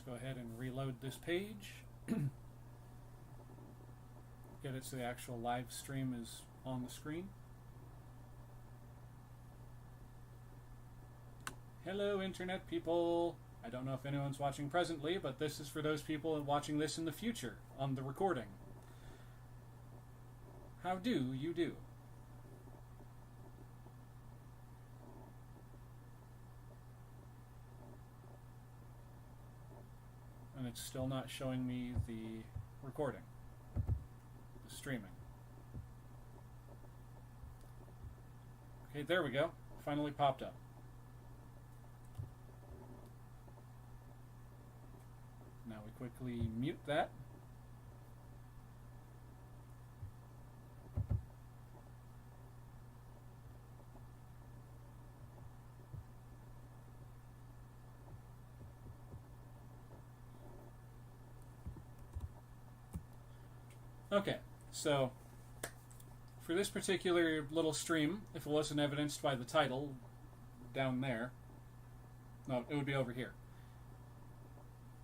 go ahead and reload this page. Get it so the actual live stream is on the screen. Hello, Internet people. I don't know if anyone's watching presently, but this is for those people watching this in the future on the recording. How do you do? And it's still not showing me the recording, the streaming. Okay, there we go. Finally popped up. Now we quickly mute that. Okay, so for this particular little stream, if it wasn't evidenced by the title down there, no, it would be over here.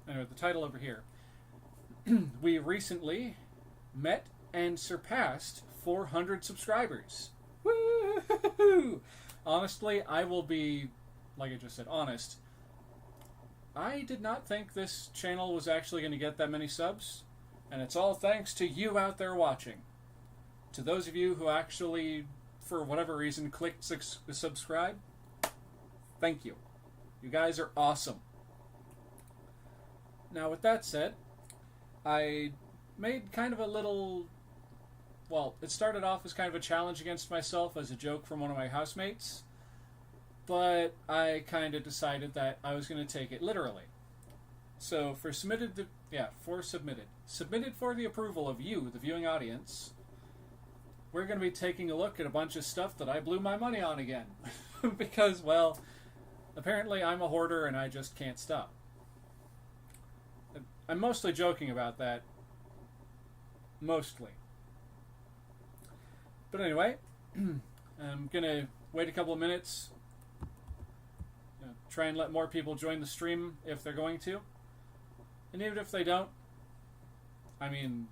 Anyway, the title over here. We recently met and surpassed 400 subscribers. Woo! Honestly, I will be, like I just said, honest. I did not think this channel was actually going to get that many subs. And it's all thanks to you out there watching. To those of you who actually, for whatever reason, clicked subscribe, thank you. You guys are awesome. Now, with that said, I made kind of a little... Well, it started off as kind of a challenge against myself as a joke from one of my housemates. But I kind of decided that I was going to take it literally. So, submitted for the approval of you, the viewing audience, we're going to be taking a look at a bunch of stuff that I blew my money on again. Because, well, apparently I'm a hoarder and I just can't stop. I'm mostly joking about that. Mostly. But anyway, I'm going to wait a couple of minutes. Try and let more people join the stream if they're going to. And even if they don't, I mean,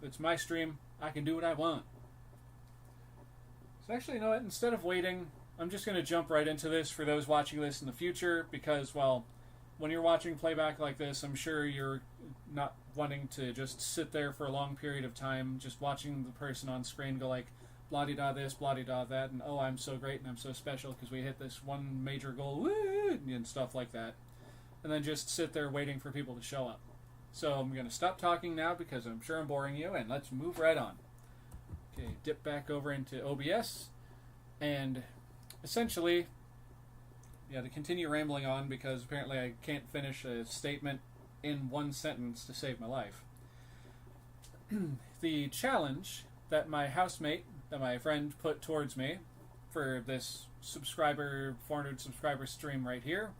it's my stream. I can do what I want. So actually, you know what? Instead of waiting, I'm just going to jump right into this for those watching this in the future because, well, when you're watching playback like this, I'm sure you're not wanting to just sit there for a long period of time just watching the person on screen go like, blah-de-da this, blah-de-da that, and oh, I'm so great and I'm so special because we hit this one major goal, woo, and stuff like that. And then just sit there waiting for people to show up. So I'm going to stop talking now because I'm sure I'm boring you, and let's move right on. Okay, dip back over into OBS, and essentially, to continue rambling on because apparently I can't finish a statement in one sentence to save my life. The challenge that my housemate, that my friend put towards me for this 400 subscriber stream right here,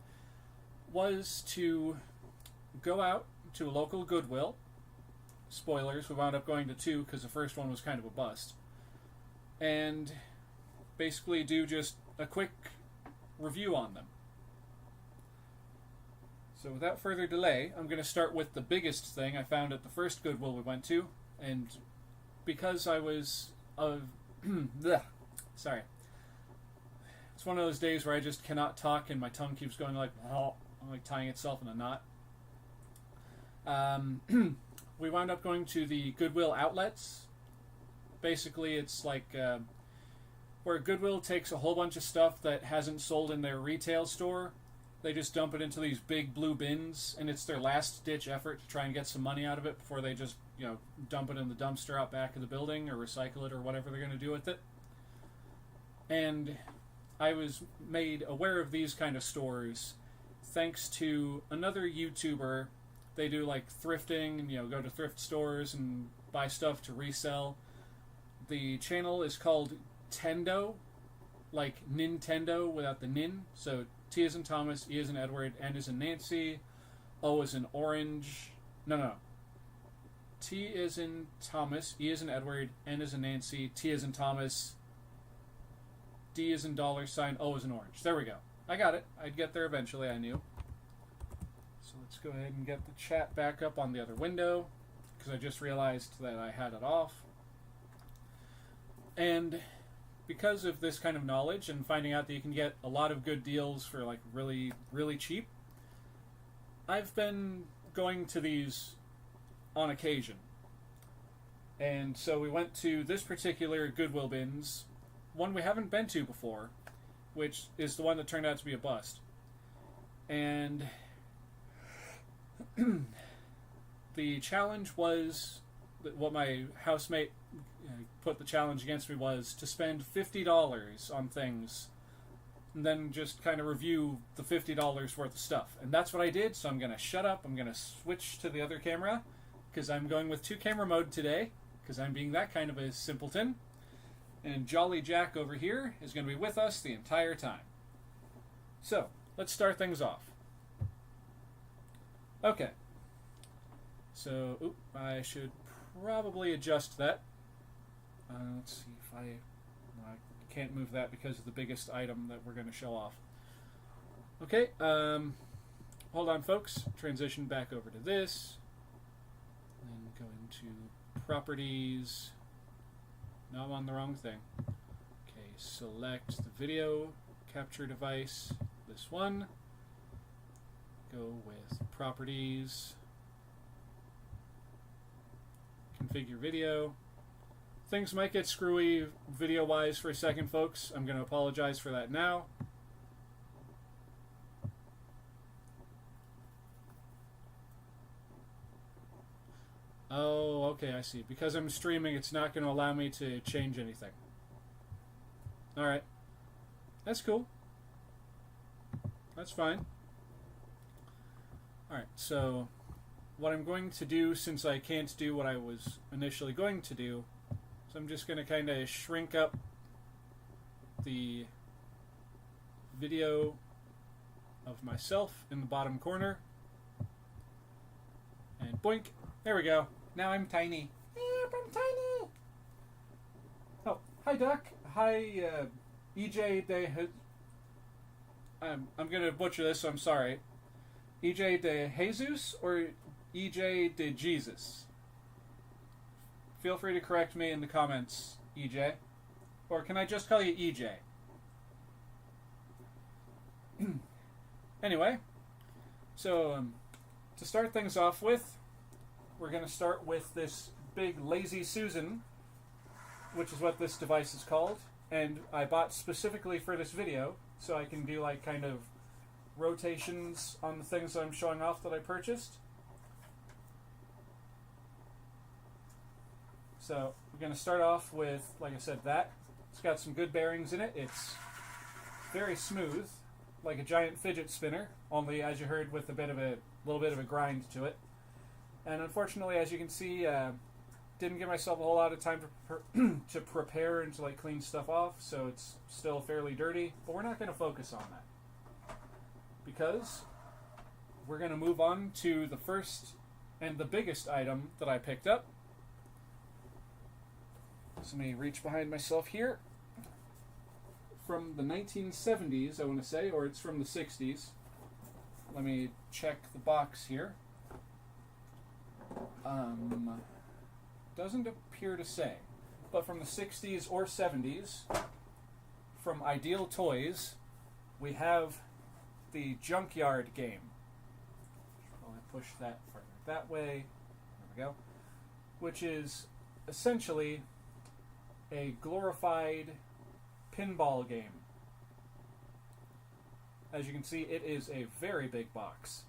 was to go out to a local Goodwill. Spoilers, we wound up going to 2 because the first one was kind of a bust. And basically do just a quick review on them. So without further delay, I'm going to start with the biggest thing I found at the first Goodwill we went to. And because I was... sorry. It's one of those days where I just cannot talk and my tongue keeps going like tying itself in a knot. We wound up going to the Goodwill outlets. Basically, it's like where Goodwill takes a whole bunch of stuff that hasn't sold in their retail store. They just dump it into these big blue bins, and it's their last-ditch effort to try and get some money out of it before they just, dump it in the dumpster out back of the building or recycle it or whatever they're going to do with it. And I was made aware of these kind of stores thanks to another YouTuber. They do like thrifting and go to thrift stores and buy stuff to resell. The channel is called Tendo, like Nintendo without the nin. So T as in Thomas, E as in Edward, N as in Nancy, O as in orange. No. T as in Thomas, E as in Edward, N as in Nancy, T as in Thomas, D as in $, O as in orange. There we go. I got it. I'd get there eventually, I knew. Let's go ahead and get the chat back up on the other window, because I just realized that I had it off. And because of this kind of knowledge and finding out that you can get a lot of good deals for like really, really cheap, I've been going to these on occasion. And so we went to this particular Goodwill bins, one we haven't been to before, which is the one that turned out to be a bust. And the challenge was, what my housemate put the challenge against me was to spend $50 on things and then just kind of review the $50 worth of stuff. And that's what I did, so I'm going to shut up. I'm going to switch to the other camera because I'm going with 2-camera mode today because I'm being that kind of a simpleton. And Jolly Jack over here is going to be with us the entire time. So, let's start things off. Okay. So, I should probably adjust that. Let's see if I can't move that because of the biggest item that we're going to show off. Okay, hold on folks. Transition back over to this. Then go into properties. No, I'm on the wrong thing. Okay, select the video capture device, this one. Go with properties. Configure video. Things might get screwy video-wise for a second, folks. I'm going to apologize for that now. Oh, okay, I see. Because I'm streaming, it's not going to allow me to change anything. Alright. That's cool. That's fine. Alright, so what I'm going to do, since I can't do what I was initially going to do, so I'm just going to kind of shrink up the video of myself in the bottom corner. And boink. There we go. Now I'm tiny. Yep, I'm tiny. Oh, hi Duck. Hi EJ de... I'm going to butcher this, so I'm sorry. EJ de Jesus or EJ de Jesus? Feel free to correct me in the comments, EJ. Or can I just call you EJ? Anyway, so to start things off with, we're going to start with this big Lazy Susan, which is what this device is called. And I bought specifically for this video, so I can do like kind of rotations on the things that I'm showing off that I purchased. So we're going to start off with, like I said, that. It's got some good bearings in it. It's very smooth, like a giant fidget spinner, only, as you heard, with a little bit of a grind to it. And unfortunately, as you can see, didn't give myself a whole lot of time to prepare and to like clean stuff off, so it's still fairly dirty. But we're not going to focus on that because we're going to move on to the first and the biggest item that I picked up. So let me reach behind myself here. From the 1970s, I want to say, or it's from the 60s. Let me check the box here. Doesn't appear to say. But from the 60s or 70s, from Ideal Toys, we have the Junkyard game. I'll push that further that way. There we go. Which is essentially a glorified pinball game. As you can see, it is a very big box.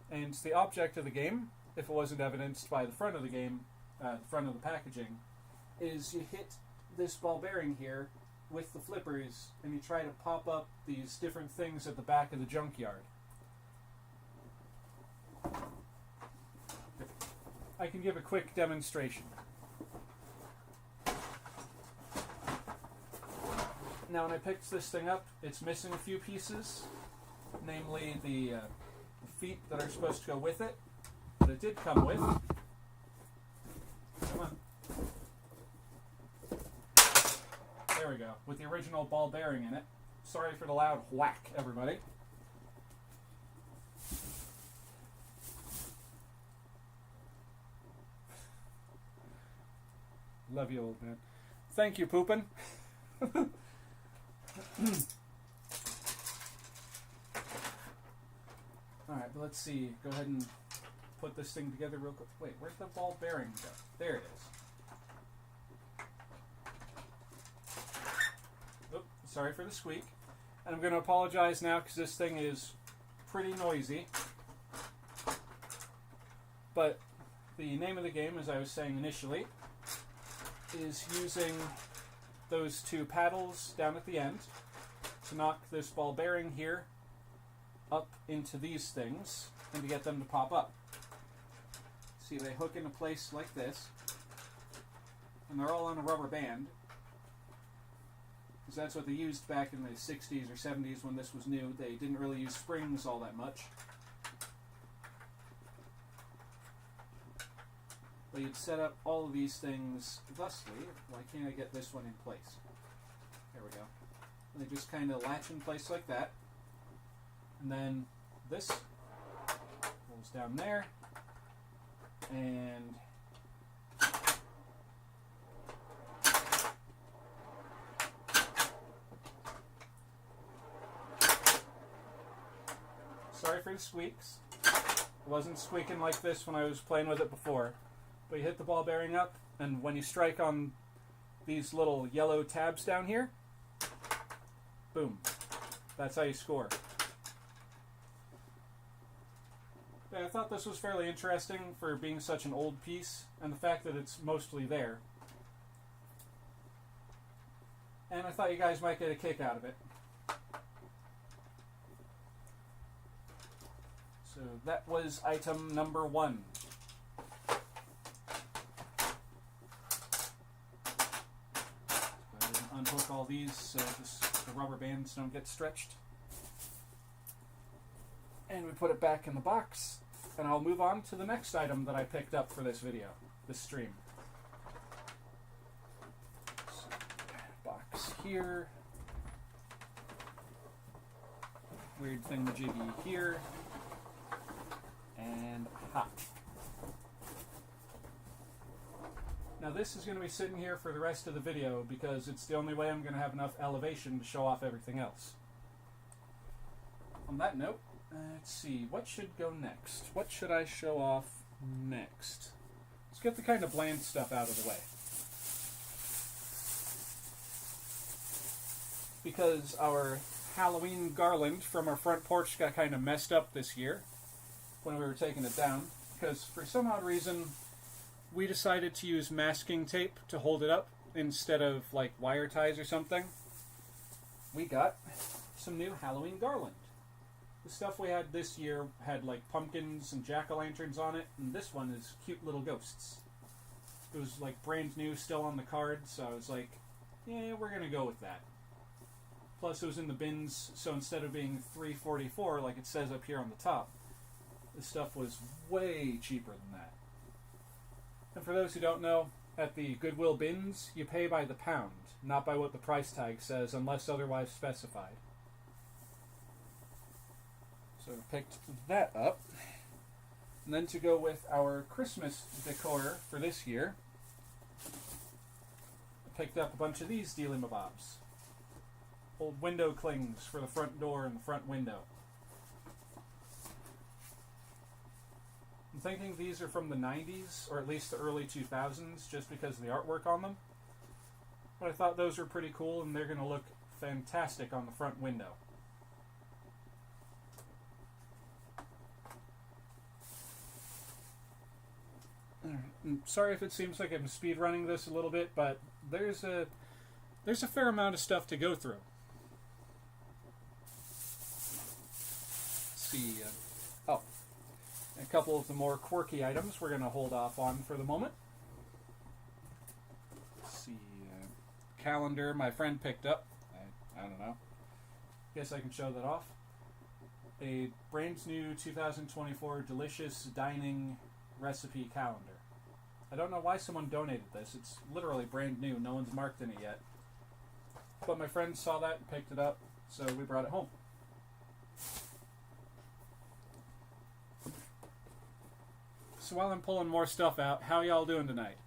And the object of the game, if it wasn't evidenced by the front of the game, the front of the packaging, is you hit this ball bearing here with the flippers and you try to pop up these different things at the back of the junkyard. I can give a quick demonstration. Now, when I picked this thing up, it's missing a few pieces, namely the feet that are supposed to go with it, but it did come with. Come on. There we go, with the original ball bearing in it. Sorry for the loud whack, everybody. Love you, old man. Thank you, Poopin. Alright, but let's see. Go ahead and put this thing together real quick. Wait, where'd the ball bearing go? There it is. Oop, sorry for the squeak. And I'm going to apologize now because this thing is pretty noisy. But the name of the game, as I was saying initially, is using those two paddles down at the end to knock this ball bearing here up into these things and to get them to pop up. See, they hook into place like this, and they're all on a rubber band, because that's what they used back in the 60s or 70s when this was new. They didn't really use springs all that much. But you'd set up all of these things thusly. Why can't I get this one in place? There we go. And they just kind of latch in place like that. And then this goes down there. And sorry for the squeaks. It wasn't squeaking like this when I was playing with it before. But you hit the ball bearing up, and when you strike on these little yellow tabs down here, boom. That's how you score. Yeah, I thought this was fairly interesting for being such an old piece, and the fact that it's mostly there. And I thought you guys might get a kick out of it. So that was item number 1. Unhook all these so the rubber bands don't get stretched. And we put it back in the box, and I'll move on to the next item that I picked up for this video, this stream. So, box here. Weird thingamajiggy here. And hot. Now this is going to be sitting here for the rest of the video because it's the only way I'm going to have enough elevation to show off everything else. On that note, let's see, what should go next? What should I show off next? Let's get the kind of bland stuff out of the way. Because our Halloween garland from our front porch got kind of messed up this year when we were taking it down. Because for some odd reason, we decided to use masking tape to hold it up instead of like wire ties or something. We got some new Halloween garland. The stuff we had this year had like pumpkins and jack-o'-lanterns on it, and this one is cute little ghosts. It was like brand new, still on the card, so I was like, yeah, we're gonna go with that. Plus it was in the bins, so instead of being $3.44 like it says up here on the top, this stuff was way cheaper than that. And for those who don't know, at the Goodwill bins, you pay by the pound, not by what the price tag says, unless otherwise specified. So I picked that up. And then to go with our Christmas decor for this year, I picked up a bunch of these dealy-mabobs. Old window clings for the front door and the front window. I'm thinking these are from the 90s, or at least the early 2000s, just because of the artwork on them. But I thought those were pretty cool, and they're going to look fantastic on the front window. I'm sorry if it seems like I'm speed running this a little bit, but there's a fair amount of stuff to go through. Let's see. A couple of the more quirky items we're going to hold off on for the moment. Let's see. Calendar my friend picked up. I don't know. Guess I can show that off. A brand new 2024 delicious dining recipe calendar. I don't know why someone donated this. It's literally brand new. No one's marked in it yet. But my friend saw that and picked it up, so we brought it home. So while I'm pulling more stuff out, how y'all doing tonight?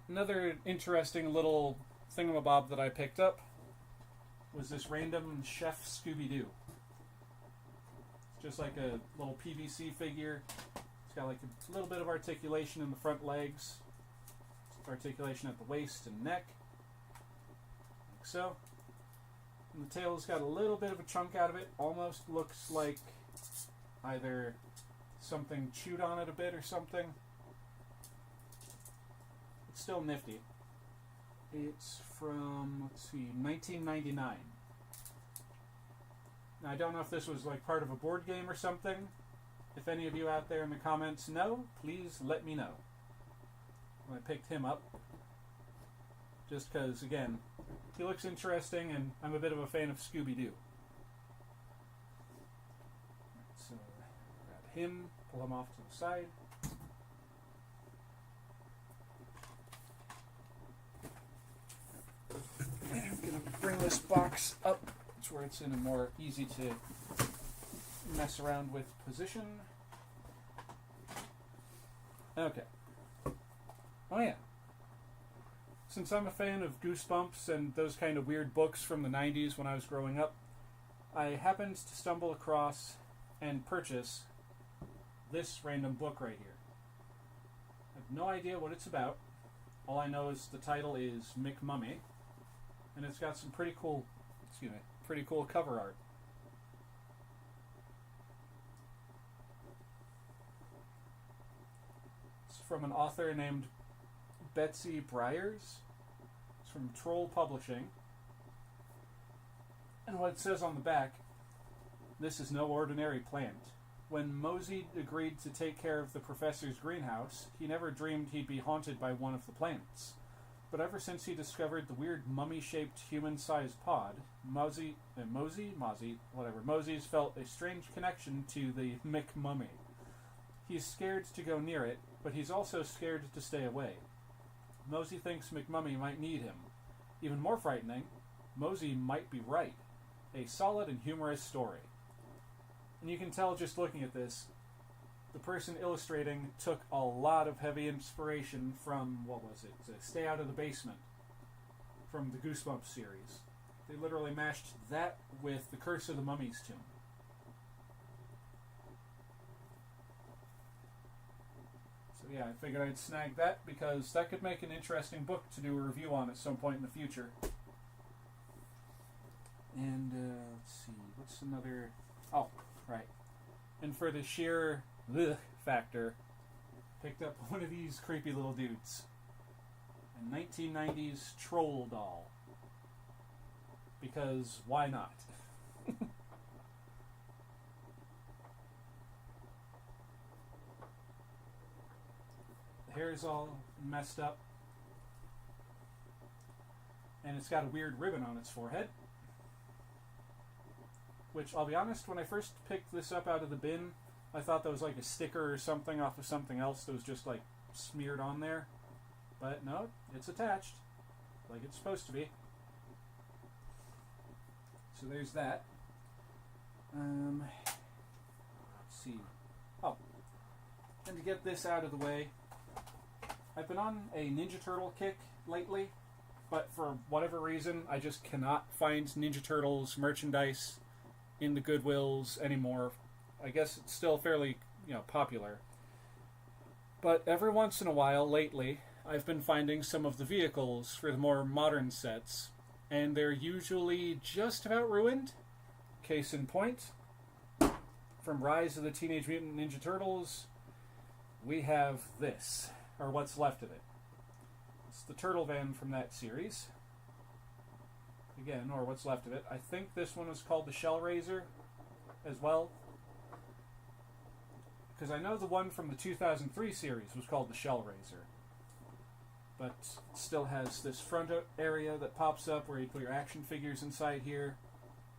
Another interesting little thingamabob that I picked up was this random Chef Scooby-Doo. It's just like a little PVC figure. It's got like a little bit of articulation in the front legs, articulation at the waist and neck, like so. And the tail's got a little bit of a chunk out of it. Almost looks like either something chewed on it a bit or something. It's still nifty. It's from, let's see, 1999. Now, I don't know if this was like part of a board game or something. If any of you out there in the comments know, please let me know. I picked him up just because, again, he looks interesting and I'm a bit of a fan of Scooby-Doo. So, grab him, pull him off to the side. And I'm going to bring this box up to where it's in a more easy to mess around with position. Okay. Oh yeah. Since I'm a fan of Goosebumps and those kind of weird books from the 90s when I was growing up, I happened to stumble across and purchase this random book right here. I have no idea what it's about. All I know is the title is McMummy, and it's got some pretty cool cover art. It's from an author named Betsy Briers. It's from Troll Publishing. And what it says on the back, this is no ordinary plant. When Mosey agreed to take care of the professor's greenhouse, he never dreamed he'd be haunted by one of the plants. But ever since he discovered the weird mummy-shaped human-sized pod, Mosey's felt a strange connection to the McMummy. He's scared to go near it, but he's also scared to stay away. Mosey thinks McMummy might need him. Even more frightening, Mosey might be right. A solid and humorous story. And you can tell just looking at this, the person illustrating took a lot of heavy inspiration from, Stay Out of the Basement, from the Goosebumps series. They literally mashed that with The Curse of the Mummy's Tomb. So yeah, I figured I'd snag that because that could make an interesting book to do a review on at some point in the future. And, let's see, what's another... Oh, right. And for the sheer factor, picked up one of these creepy little dudes. A 1990s troll doll. Because why not? The hair's all messed up. And it's got a weird ribbon on its forehead. Which, I'll be honest, when I first picked this up out of the bin, I thought that was like a sticker or something off of something else that was just like smeared on there. But no, it's attached, like it's supposed to be. So there's that. Let's see. Oh, and to get this out of the way, I've been on a Ninja Turtle kick lately, but for whatever reason, I just cannot find Ninja Turtles merchandise in the Goodwills anymore. I guess it's still fairly, popular. But every once in a while, lately, I've been finding some of the vehicles for the more modern sets, and they're usually just about ruined. Case in point, from Rise of the Teenage Mutant Ninja Turtles, we have this, or what's left of it. It's the Turtle Van from that series. Again, or what's left of it. I think this one was called the Shell Raiser as well. Because I know the one from the 2003 series was called the Shell Raiser. But it still has this front area that pops up where you put your action figures inside here.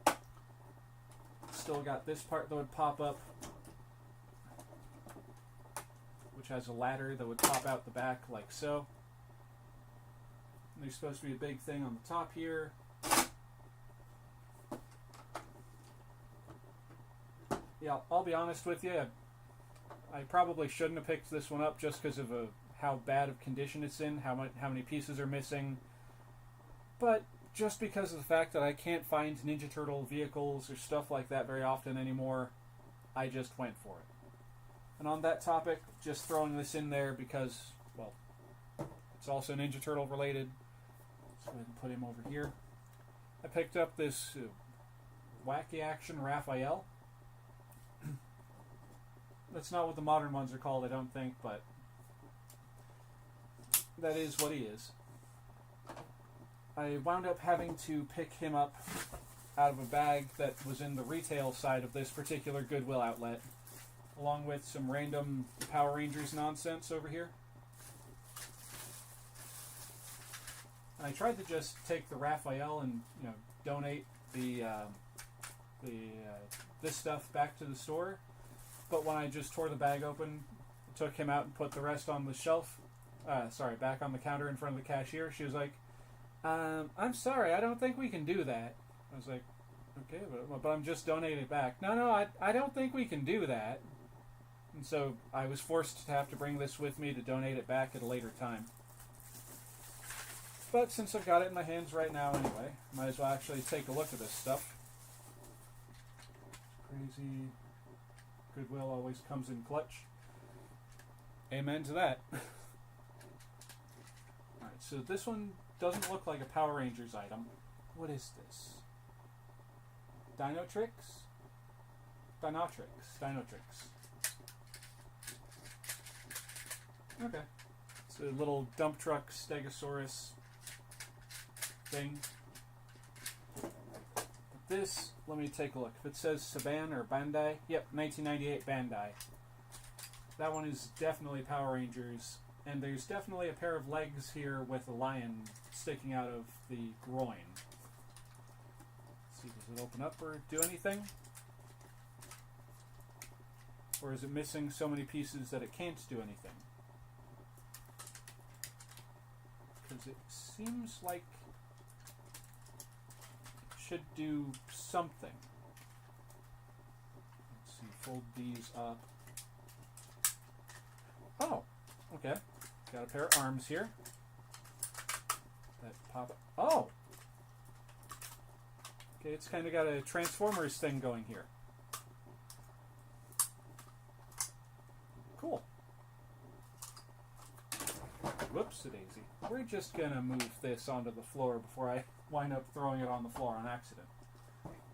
It's still got this part that would pop up, which has a ladder that would pop out the back like so. And there's supposed to be a big thing on the top here. Yeah, I'll be honest with you. I probably shouldn't have picked this one up just because of a how bad of condition it's in, how many pieces are missing. But just because of the fact that I can't find Ninja Turtle vehicles or stuff like that very often anymore, I just went for it. And on that topic, just throwing this in there because, well, it's also Ninja Turtle related. Let's go ahead and put him over here. I picked up this Wacky Action Raphael. That's not what the modern ones are called, I don't think, but that is what he is. I wound up having to pick him up out of a bag that was in the retail side of this particular Goodwill outlet, along with some random Power Rangers nonsense over here. I tried to just take the Raphael and donate this stuff back to the store, but when I just tore the bag open, took him out and put the rest on the shelf, back on the counter in front of the cashier, she was like, I'm sorry, I don't think we can do that. I was like, okay, but I'm just donating it back. No, I don't think we can do that. And so I was forced to have to bring this with me to donate it back at a later time. But since I've got it in my hands right now anyway, might as well actually take a look at this stuff. Crazy. Goodwill always comes in clutch. Amen to that. Alright, so this one doesn't look like a Power Rangers item. What is this? Dinotrix? Dinotrix. Okay. It's a little dump truck Stegosaurus thing. But this, let me take a look. If it says Saban or Bandai, yep, 1998 Bandai. That one is definitely Power Rangers, and there's definitely a pair of legs here with a lion sticking out of the groin. Let's see, does it open up or do anything? Or is it missing so many pieces that it can't do anything? Because it seems like it should do something. Let's see, fold these up. Oh, okay. Got a pair of arms here. That pop up. Oh! Okay, it's kind of got a Transformers thing going here. Cool. Whoops-a-daisy. We're just going to move this onto the floor before I wind up throwing it on the floor on accident.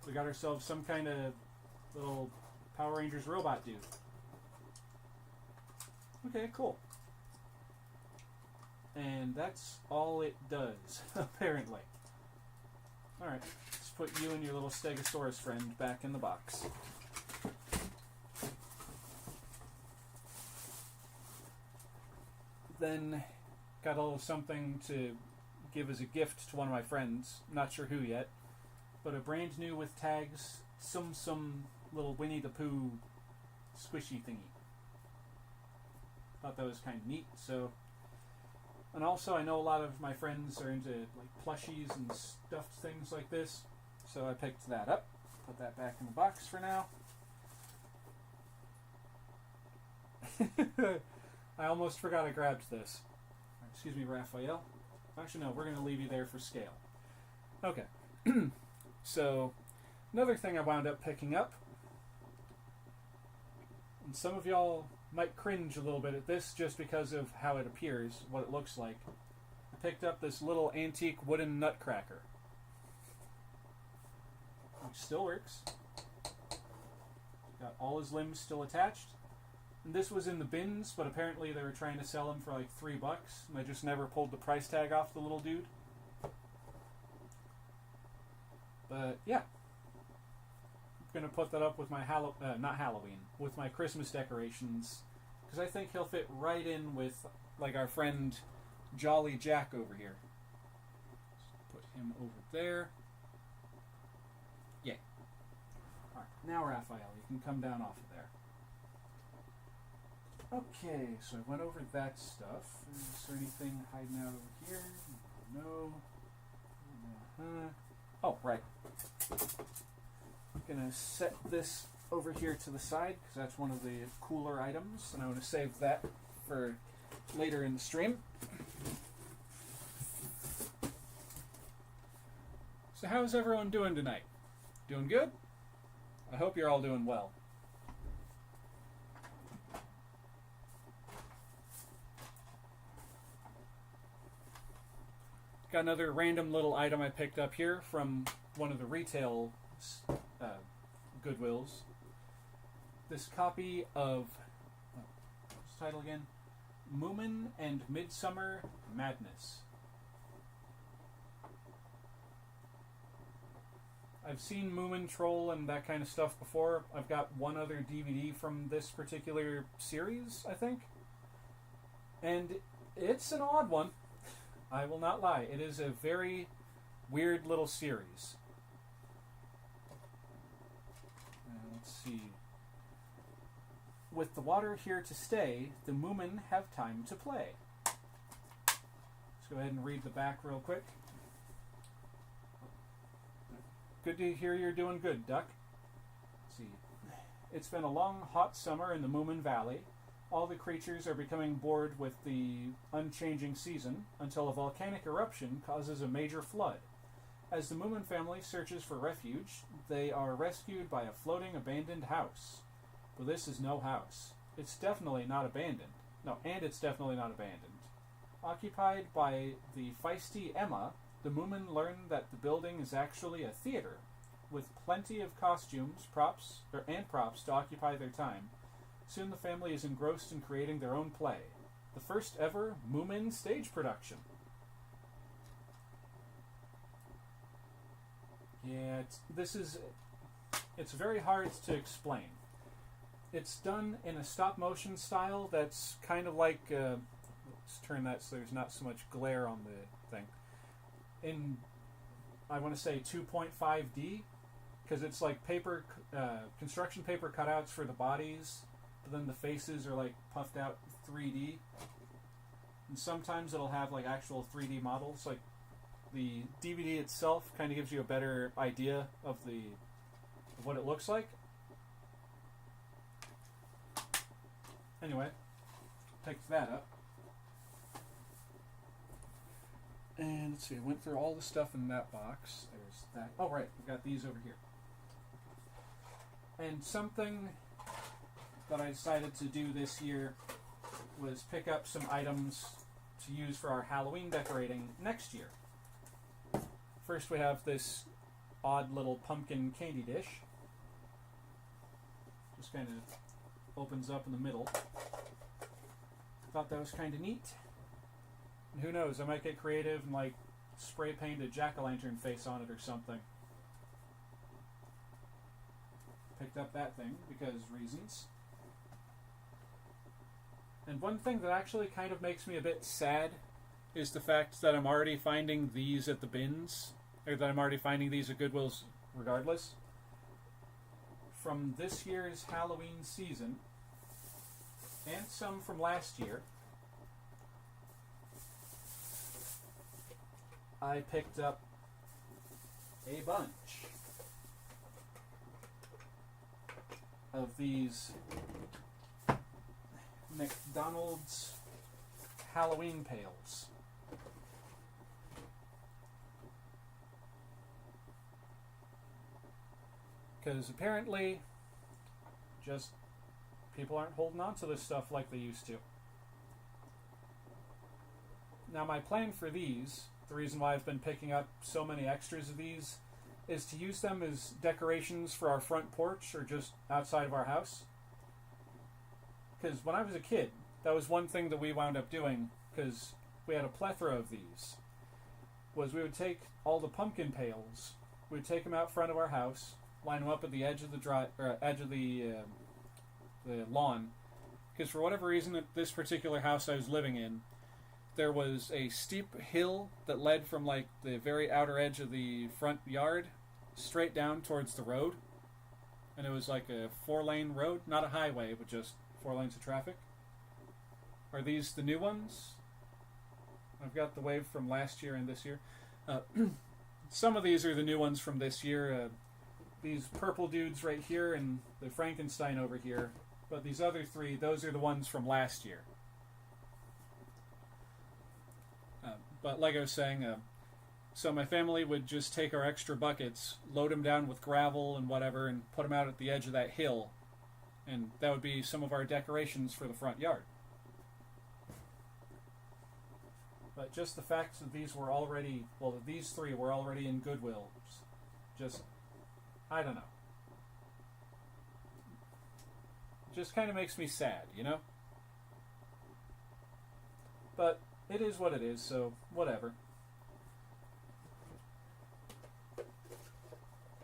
We got ourselves some kind of little Power Rangers robot dude. Okay, cool. And that's all it does, apparently. Alright, let's put you and your little Stegosaurus friend back in the box. Then got a little something to give as a gift to one of my friends. Not sure who yet. But a brand new with tags, some little Winnie the Pooh squishy thingy. Thought that was kind of neat. So, and also I know a lot of my friends are into like plushies and stuffed things like this. So I picked that up. Put that back in the box for now. I almost forgot I grabbed this. Excuse me, Raphael. Actually, no, we're going to leave you there for scale. Okay. So, another thing I wound up picking up, and some of y'all might cringe a little bit at this just because of how it appears, what it looks like. I picked up this little antique wooden nutcracker. Which still works. Got all his limbs still attached. And this was in the bins, but apparently they were trying to sell him for like $3, and they just never pulled the price tag off the little dude. But yeah, I'm gonna put that up with my not Halloween, with my Christmas decorations, because I think he'll fit right in with like our friend Jolly Jack over here. Let's put him over there. Yeah. All right, now Raphael, you can come down off of there. Okay, so I went over that stuff. Is there anything hiding out over here? No. Oh, right. I'm going to set this over here to the side because that's one of the cooler items, and I want to save that for later in the stream. So how's everyone doing tonight? Doing good? I hope you're all doing well. Got another random little item I picked up here from one of the retail Goodwills. This copy of, what's the title again? Moomin and Midsummer Madness. I've seen Moomin Troll and that kind of stuff before. I've got one other DVD from this particular series, I think. And it's an odd one. I will not lie. It is a very weird little series. Let's see. With the water here to stay, the Moomin have time to play. Let's go ahead and read the back real quick. Good to hear you're doing good, Duck. Let's see. It's been a long, hot summer in the Moomin Valley. All the creatures are becoming bored with the unchanging season until a volcanic eruption causes a major flood. As the Moomin family searches for refuge, they are rescued by a floating abandoned house. But this is no house. It's definitely not abandoned. No, and it's definitely not abandoned. Occupied by the feisty Emma, the Moomin learn that the building is actually a theater, with plenty of costumes, props to occupy their time. Soon the family is engrossed in creating their own play, the first ever Moomin stage production. Yeah, it's very hard to explain. It's done in a stop-motion style that's kind of like, let's turn that so there's not so much glare on the thing. In, I want to say 2.5D, because it's like paper, construction paper cutouts for the bodies, but then the faces are like puffed out 3D. And sometimes it'll have like actual 3D models. Like the DVD itself kind of gives you a better idea of what it looks like. Anyway, picked that up. And let's see, I went through all the stuff in that box. There's that. Oh, right, I've got these over here. And something that I decided to do this year was pick up some items to use for our Halloween decorating next year. First, we have this odd little pumpkin candy dish. Just kind of opens up in the middle. Thought that was kind of neat. And who knows, I might get creative and like spray paint a jack-o'-lantern face on it or something. Picked up that thing because reasons. And one thing that actually kind of makes me a bit sad is the fact that I'm already finding these at the bins, or that I'm already finding these at Goodwill's regardless. From this year's Halloween season, and some from last year, I picked up a bunch of these McDonald's Halloween pails. Because apparently, just people aren't holding on to this stuff like they used to. Now, my plan for these, the reason why I've been picking up so many extras of these, is to use them as decorations for our front porch or just outside of our house. Because when I was a kid, that was one thing that we wound up doing, because we had a plethora of these, was we would take all the pumpkin pails, we would take them out front of our house, line them up at the edge of the lawn, because for whatever reason at this particular house I was living in, there was a steep hill that led from like the very outer edge of the front yard straight down towards the road, and it was like a 4-lane road, not a highway, but just 4 lanes of traffic. Are these the new ones? I've got the wave from last year and this year. Some of these are the new ones from this year. These purple dudes right here and the Frankenstein over here. But these other 3, those are the ones from last year. But like I was saying, so my family would just take our extra buckets, load them down with gravel and whatever, and put them out at the edge of that hill. And that would be some of our decorations for the front yard. But just the fact that these were already, well, that these three were already in Goodwill, just, I don't know. Just kind of makes me sad, you know? But it is what it is, so whatever.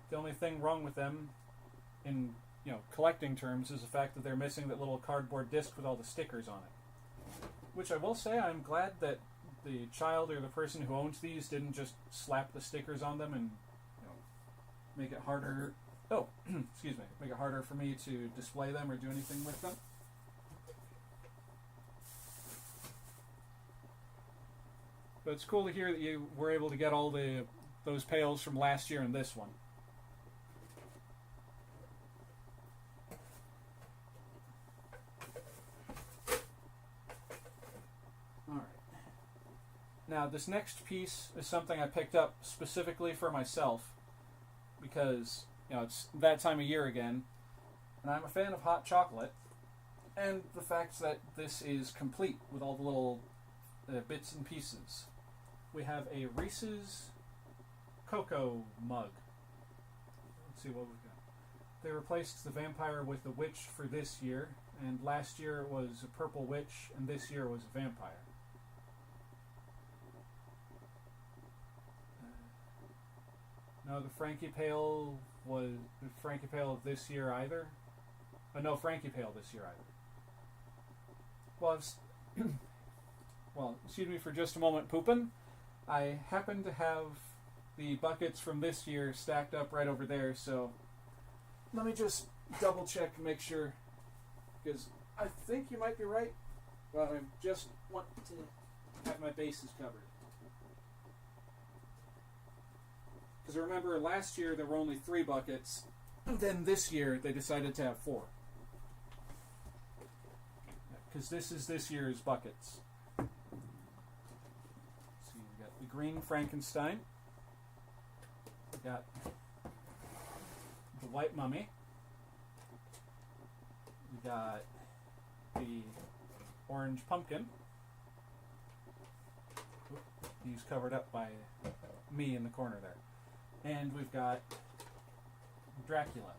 The only thing wrong with them in, collecting terms is the fact that they're missing that little cardboard disc with all the stickers on it. Which I will say, I'm glad that the child or the person who owns these didn't just slap the stickers on them and make it harder. Oh, excuse me, make it harder for me to display them or do anything with them. But it's cool to hear that you were able to get all those pails from last year in this one. Now, this next piece is something I picked up specifically for myself because, it's that time of year again, and I'm a fan of hot chocolate, and the fact that this is complete with all the little bits and pieces. We have a Reese's Cocoa mug. Let's see what we've got. They replaced the vampire with the witch for this year, and last year it was a purple witch, and this year was a vampire. No, the Frankie Pale was the Frankie Pale of this year either. No, Frankie Pale this year either. Well, well, excuse me for just a moment, poopin'. I happen to have the buckets from this year stacked up right over there, so let me just double check and make sure, because I think you might be right, but I just want to have my bases covered. Because remember, last year there were only 3 buckets, and then this year they decided to have 4. Because this is this year's buckets. Let's see, we got the green Frankenstein. We got the white mummy. We got the orange pumpkin. Oop, he's covered up by me in the corner there. And we've got Dracula.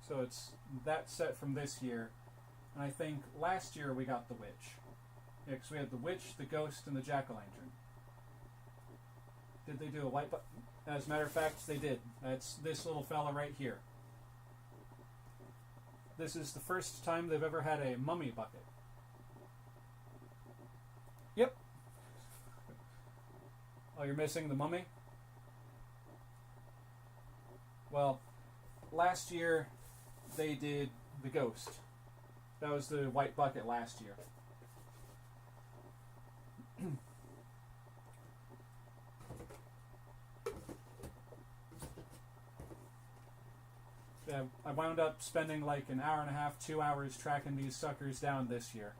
So it's that set from this year. And I think last year we got the witch. Yeah, because we had the witch, the ghost, and the jack-o'-lantern. Did they do a white bucket? As a matter of fact, they did. That's this little fella right here. This is the first time they've ever had a mummy bucket. Yep. Oh, you're missing the mummy? Well, last year they did the ghost. That was the white bucket last year. I wound up spending like an hour and a half, 2 hours tracking these suckers down this year.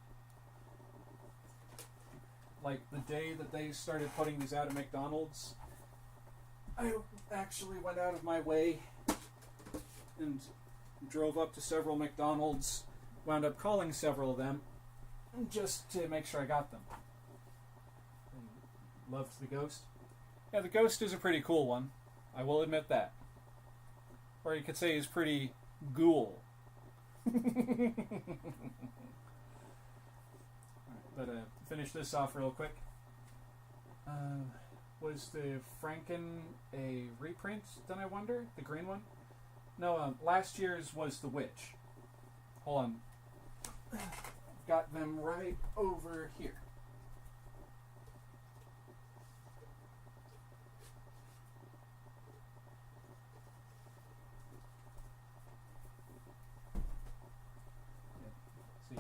Like the day that they started putting these out at McDonald's, I actually went out of my way and drove up to several McDonald's, wound up calling several of them just to make sure I got them. And loved the ghost. Yeah, the ghost is a pretty cool one. I will admit that. Or you could say he's pretty ghoul. But finish this off real quick. Was the Franken a reprint, then I wonder? The green one? No, last year's was the witch. Hold on. Got them right over here. See,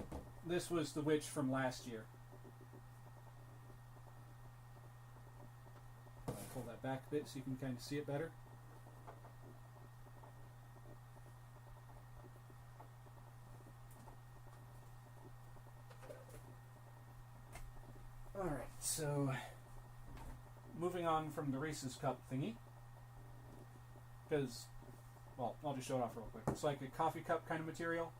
this was the witch from last year. I'll pull that back a bit so you can kind of see it better. moving on from the Reese's Cup thingy, because, well, I'll just show it off real quick. It's like a coffee cup kind of material.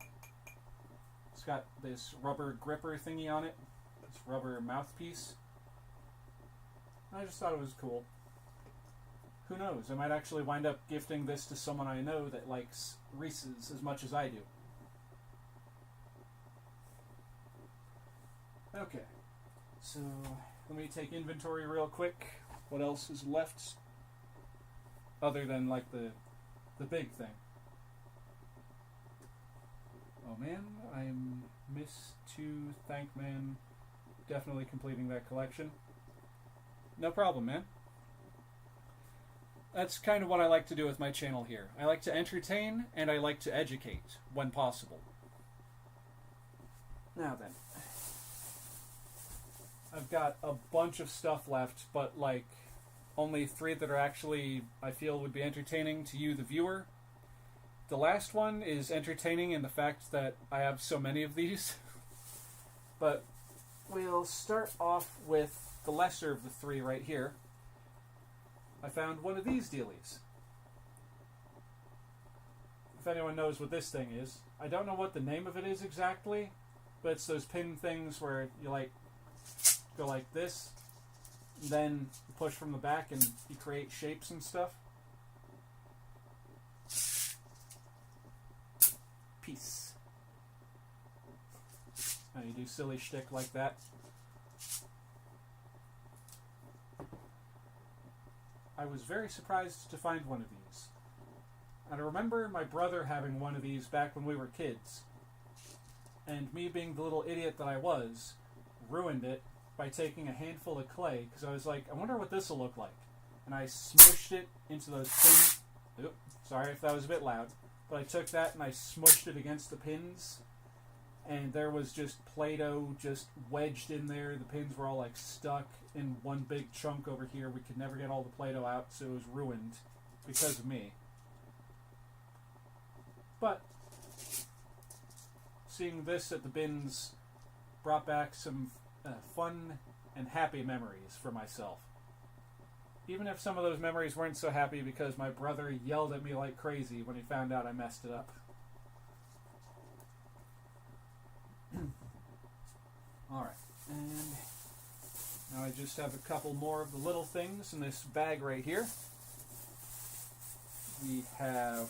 It's got this rubber gripper thingy on it, this rubber mouthpiece. I just thought it was cool. Who knows? I might actually wind up gifting this to someone I know that likes Reese's as much as I do. Okay, so let me take inventory real quick. What else is left? Other than, like, the big thing. Oh man, I'm Miss to Thank Man. Definitely completing that collection. No problem, man. That's kind of what I like to do with my channel here. I like to entertain and I like to educate when possible. Now then. I've got a bunch of stuff left, but like only 3 that are actually, I feel, would be entertaining to you, the viewer. The last one is entertaining in the fact that I have so many of these. But we'll start off with the lesser of the 3 right here. I found one of these dealies. If anyone knows what this thing is. I don't know what the name of it is exactly, but it's those pin things where you like go like this, then you push from the back and you create shapes and stuff. Peace. Now you do silly shtick like that. I was very surprised to find one of these. And I remember my brother having one of these back when we were kids. And me being the little idiot that I was, ruined it by taking a handful of clay, because I was like, I wonder what this will look like. And I smushed it into those pins. Oop, sorry if that was a bit loud. But I took that and I smushed it against the pins. And there was just Play-Doh just wedged in there. The pins were all like stuck in one big chunk over here. We could never get all the Play-Doh out, so it was ruined because of me. But seeing this at the bins brought back some fun and happy memories for myself. Even if some of those memories weren't so happy because my brother yelled at me like crazy when he found out I messed it up. Alright, and now I just have a couple more of the little things in this bag right here. We have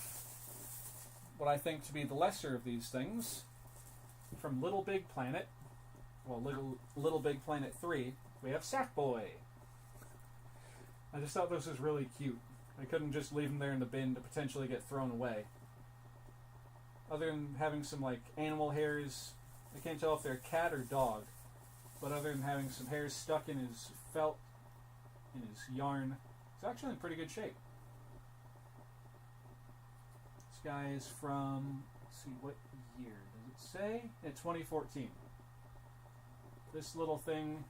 what I think to be the lesser of these things from Little Big Planet. Well, Little Big Planet 3, we have Sackboy. I just thought this was really cute. I couldn't just leave him there in the bin to potentially get thrown away. Other than having some, like, animal hairs, I can't tell if they're cat or dog, but other than having some hairs stuck in his felt, in his yarn, it's actually in pretty good shape. This guy is from, let's see, what year does it say? Yeah, 2014. This little thing,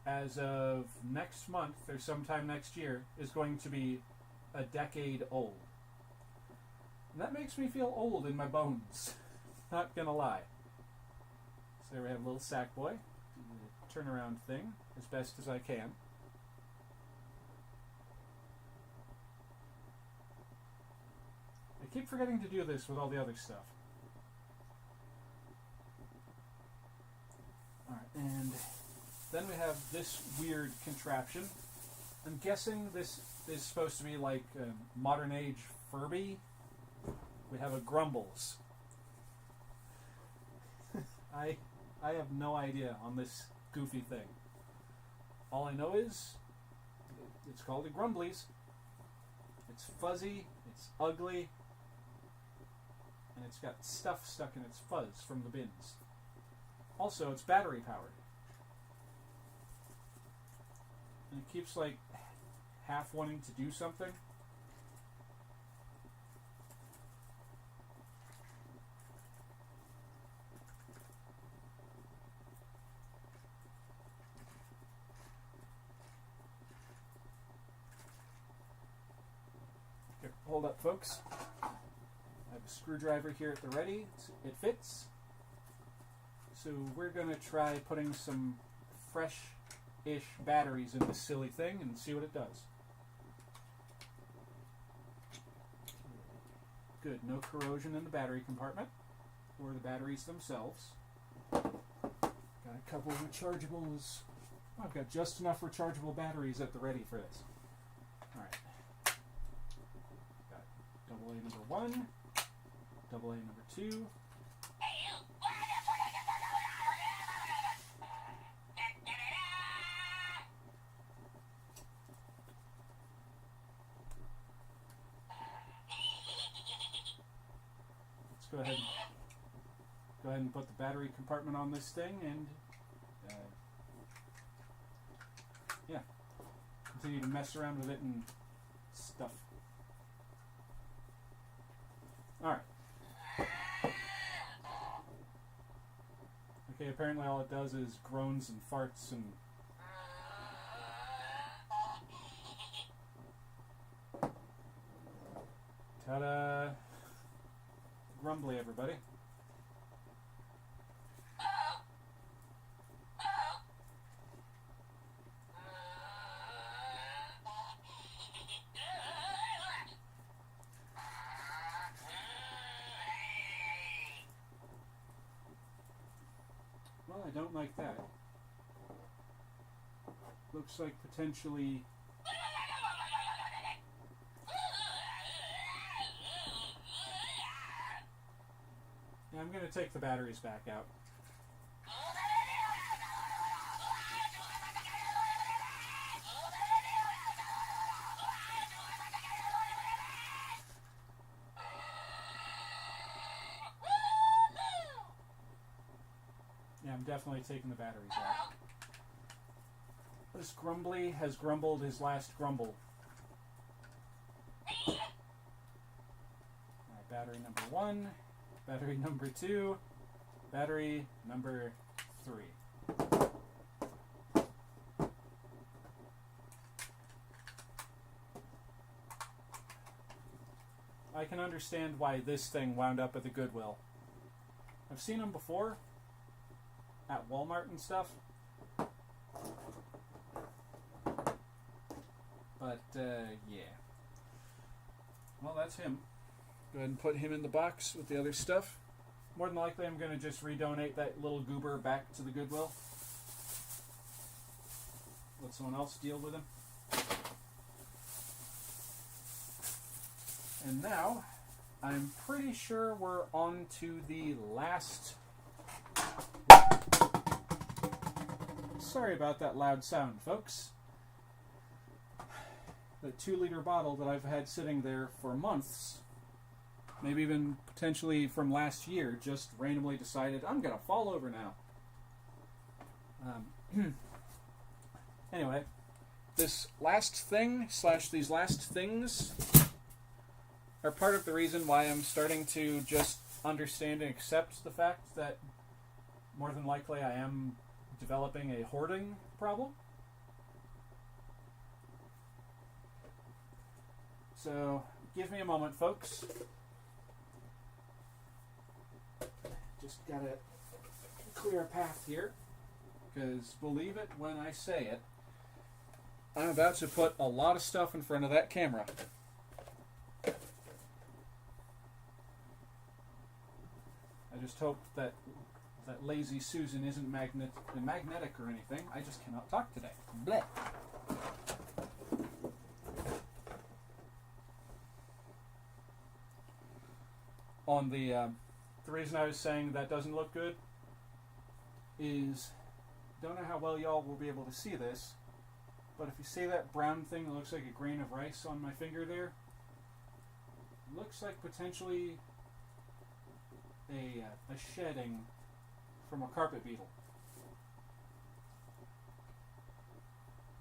as of next month, or sometime next year, is going to be a decade old. And that makes me feel old in my bones. Not gonna lie. So there we have a little Sackboy. Do the turnaround thing as best as I can. I keep forgetting to do this with all the other stuff. Alright, and then we have this weird contraption. I'm guessing this is supposed to be like a modern age Furby. We have a Grumbles. I have no idea on this goofy thing. All I know is it's called a Grumblies. It's fuzzy, it's ugly, and it's got stuff stuck in its fuzz from the bins. Also, it's battery powered. And it keeps like half wanting to do something. Okay, hold up, folks. I have a screwdriver here at the ready. It fits. So we're going to try putting some fresh 20-ish batteries in this silly thing and see what it does. Good, no corrosion in the battery compartment or the batteries themselves. Got a couple of rechargeables. I've got just enough rechargeable batteries at the ready for this. Alright. Got AA number 1, AA number 2. Let's go ahead and put the battery compartment on this thing and yeah, continue to mess around with it and stuff. Alright. Okay, apparently all it does is groans and farts and ta-da! Grumbly, everybody. Well, I don't like that. Looks like potentially... Yeah, I'm going to take the batteries back out. Yeah, I'm definitely taking the batteries out. This Grumbly has grumbled his last grumble. Alright, battery number 1, battery number 2, battery number 3. I can understand why this thing wound up at the Goodwill. I've seen them before at Walmart and stuff, but yeah. Well, that's him. Go ahead and put him in the box with the other stuff. More than likely I'm going to just redonate that little goober back to the Goodwill. Let someone else deal with him. And now, I'm pretty sure we're on to the last... Sorry about that loud sound, folks. The 2-liter bottle that I've had sitting there for months, maybe even potentially from last year, just randomly decided, I'm going to fall over now. Anyway, this last thing, / these last things, are part of the reason why I'm starting to just understand and accept the fact that more than likely I am developing a hoarding problem. So, give me a moment, folks. Just gotta clear a path here, because believe it when I say it, I'm about to put a lot of stuff in front of that camera. I just hope that lazy Susan isn't magnetic or anything. I just cannot talk today. Blech. On the reason I was saying that doesn't look good is, don't know how well y'all will be able to see this, but if you see that brown thing that looks like a grain of rice on my finger there, looks like potentially a shedding from a carpet beetle.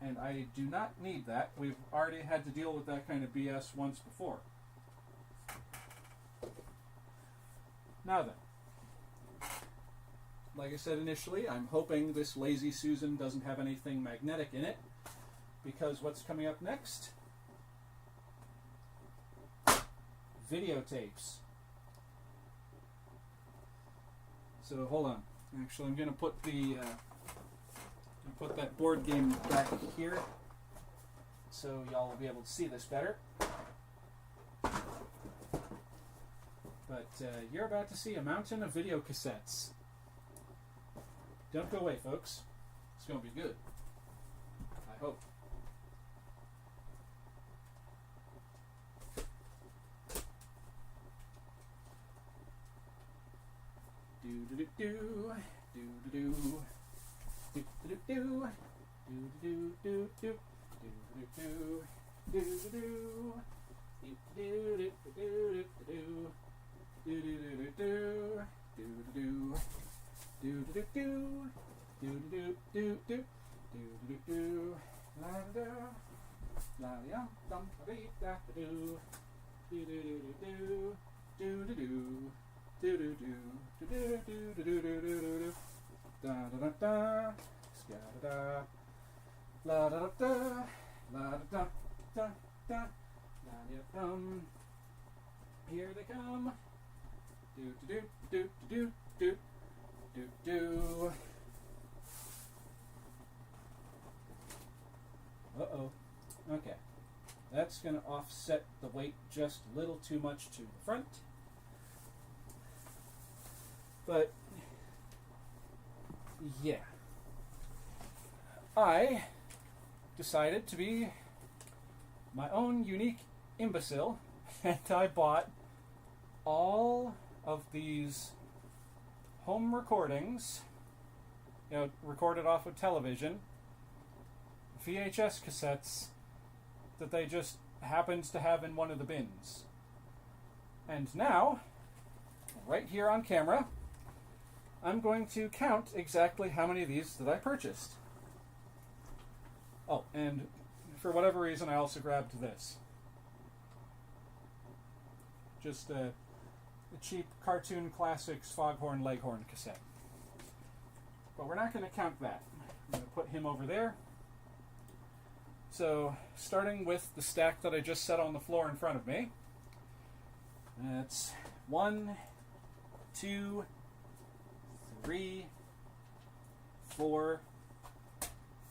And I do not need that. We've already had to deal with that kind of BS once before. Now then, like I said initially, I'm hoping this lazy Susan doesn't have anything magnetic in it, because what's coming up next? Videotapes. So hold on. Actually, I'm going to put the I'll put that board game back here so y'all will be able to see this better. But you're about to see a mountain of video cassettes. Don't go away, folks. It's going to be good. I hope. Do-do-do-do, do-do-do, do-do-do-do, do-do-do-do, do-do-do, do-do-do, do-do-do-do-do-do. Do-do-do-do-do, do-do-do, do-do-do-do, do-do-do-do-do, do-do-do-do, la-da-da, la-da-dum-dum-ba-dee-da-da-do, do-do-do-do-do, do-do-do, do-do-do, do-do-do-do-do-do-do-do, da-da-da-da, ska-da-da, la-da-da-da, la-da-da-da-da, la-da-dum. Here they come. Do do do do do do do. Uh-oh. Okay. That's going to offset the weight just a little too much to the front. But yeah. I decided to be my own unique imbecile, and I bought all of these home recordings, recorded off of television, VHS cassettes that they just happened to have in one of the bins. And now, right here on camera, I'm going to count exactly how many of these that I purchased. Oh, and for whatever reason, I also grabbed this. Just a cheap Cartoon Classics Foghorn Leghorn cassette. But we're not going to count that. I'm going to put him over there. So, starting with the stack that I just set on the floor in front of me. That's 1, 2, 3, 4,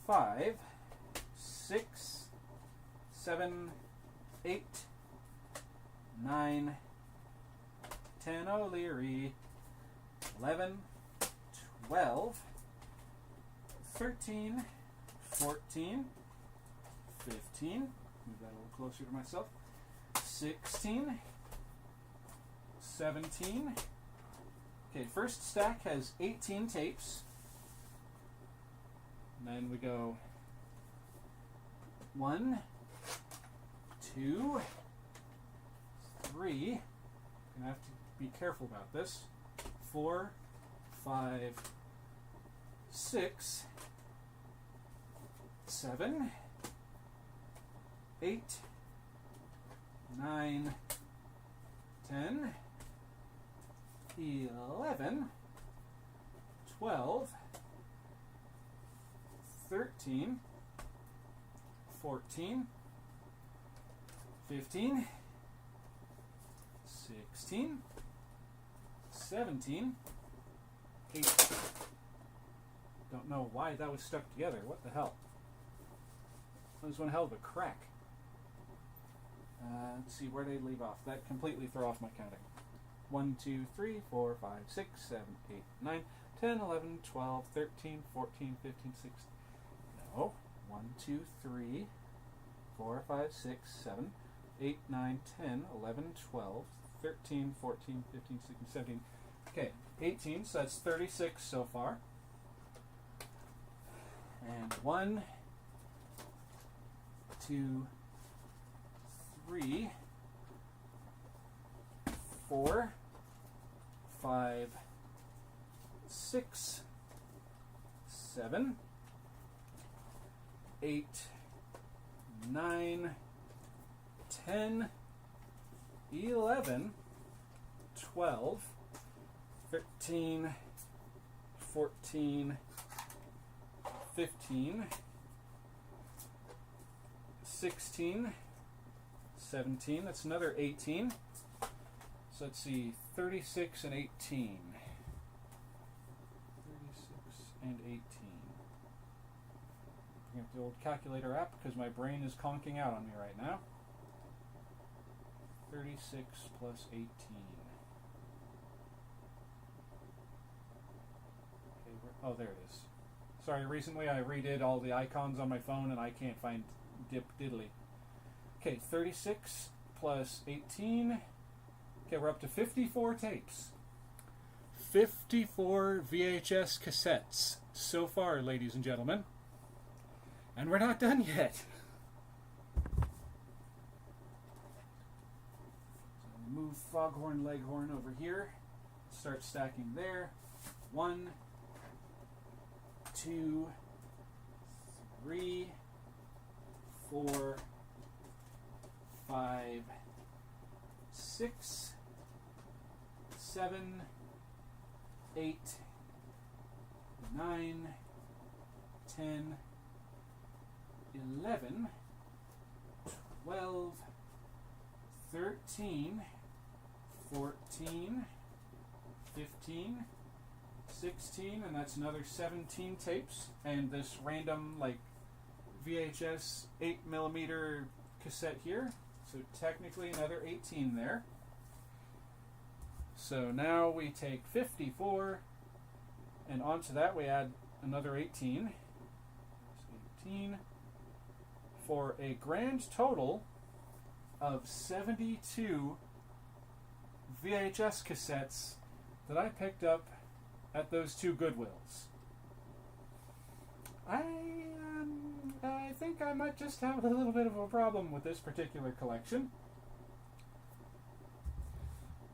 5, 6, 7, 8, 9, 10 O'Leary, 11, 12, 13, 14, 15, move that a little closer to myself, 16, 17, okay, first stack has 18 tapes, and then we go 1, 2, 3, I'm going to have to be careful about this, 4, 5, 6, 7, 8, 9, 10, 11, 12, 13, 14, 15, 16, 17, 18. Don't know why that was stuck together. What the hell? That was one hell of a crack. Let's see, where did I leave off? That completely threw off my counting. 1, 2, 3, 4, 5, 6, 7, 8, 9, 10, 11, 12, 13, 14, 15, 16. No. 1, 2, 3, 4, 5, 6, 7, 8, 9, 10, 11, 12, 13, 14, 15, 16, 17. Okay, 18, so that's 36 so far. And 1, 2, 3, 4, 5, 6, 7, 8, 9, 10, 11, 12, 13, 14, 15, 16, 17, that's another 18. So let's see, 36 and 18. 36 and 18. bring up the old calculator app because my brain is conking out on me right now. 36 plus 18. Okay, oh, there it is. Sorry, recently I redid all the icons on my phone and I can't find dip diddly. Okay, 36 plus 18. Okay, we're up to 54 tapes. 54 VHS cassettes so far, ladies and gentlemen. And we're not done yet. So move Foghorn Leghorn over here. Start stacking there. 1, 2, 3, 4, 5, 6, 7, 8, 9, 10, 11, 12, 13, 14, 15, 16, and that's another 17 tapes, and this random like VHS 8mm cassette here, so technically another 18 there. So now we take 54, and onto that we add another 18. That's 18, for a grand total of 72 VHS cassettes that I picked up at those two Goodwills. I think I might just have a little bit of a problem with this particular collection.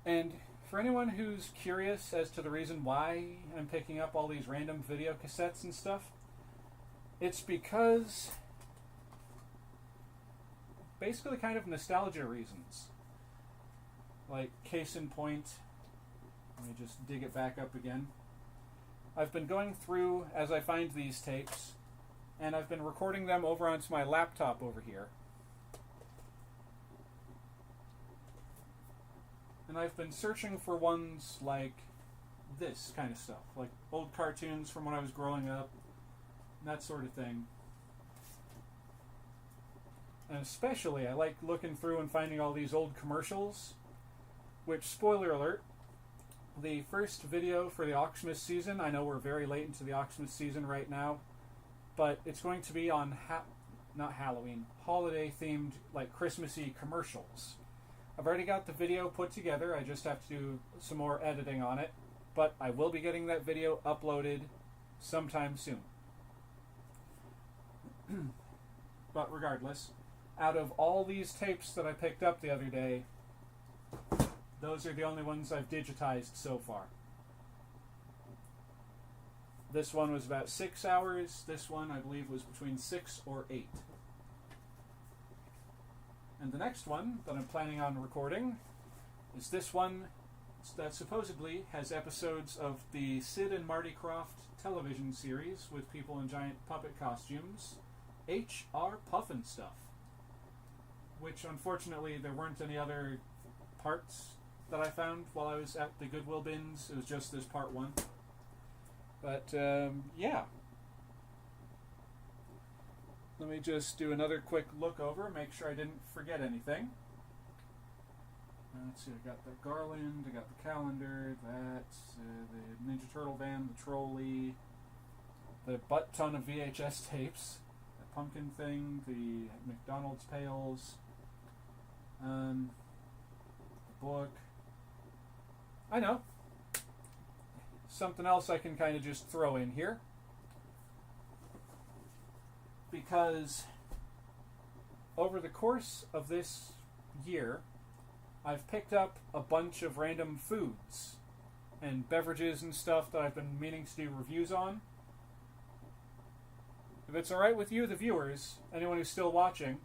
And for anyone who's curious as to the reason why I'm picking up all these random video cassettes and stuff, it's because basically kind of nostalgia reasons. Like, case in point, let me just dig it back up again. I've been going through as I find these tapes, and I've been recording them over onto my laptop over here. And I've been searching for ones like this kind of stuff, like old cartoons from when I was growing up, that sort of thing. And especially, I like looking through and finding all these old commercials, which, spoiler alert, the first video for the Oxmas season, I know we're very late into the Oxmas season right now, but it's going to be on, not Halloween, holiday-themed, like Christmassy commercials. I've already got the video put together, I just have to do some more editing on it, but I will be getting that video uploaded sometime soon. But regardless, out of all these tapes that I picked up the other day, those are the only ones I've digitized so far. This one was about 6 hours. This one, I believe, was between 6 or 8. And the next one that I'm planning on recording is this one that supposedly has episodes of the Sid and Marty Krofft television series with people in giant puppet costumes, H.R. Pufnstuf, which unfortunately there weren't any other parts that I found while I was at the Goodwill bins. It was just this part 1. But, yeah. Let me just do another quick look over, make sure I didn't forget anything. Let's see, I got the garland, I got the calendar, that's the Ninja Turtle van, the trolley, the butt ton of VHS tapes, the pumpkin thing, the McDonald's pails, the book. I know. Something else I can kind of just throw in here. Because over the course of this year, I've picked up a bunch of random foods and beverages and stuff that I've been meaning to do reviews on. If it's alright with you, the viewers, anyone who's still watching,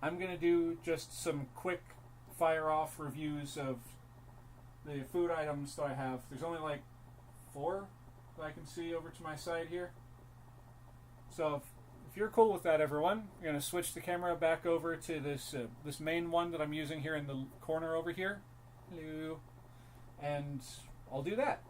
I'm going to do just some quick fire-off reviews of the food items that I have. There's only like 4 that I can see over to my side here. So if you're cool with that, everyone, I'm going to switch the camera back over to this main one that I'm using here in the corner over here. Hello. And I'll do that.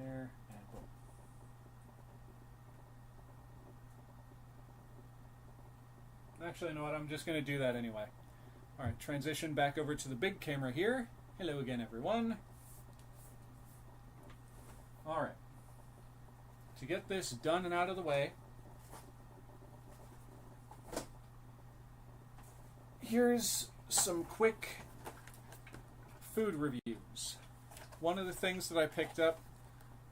there, and boom. Actually, you know what? I'm just going to do that anyway. Alright, transition back over to the big camera here. Hello again, everyone. Alright. To get this done and out of the way, here's some quick food reviews. One of the things that I picked up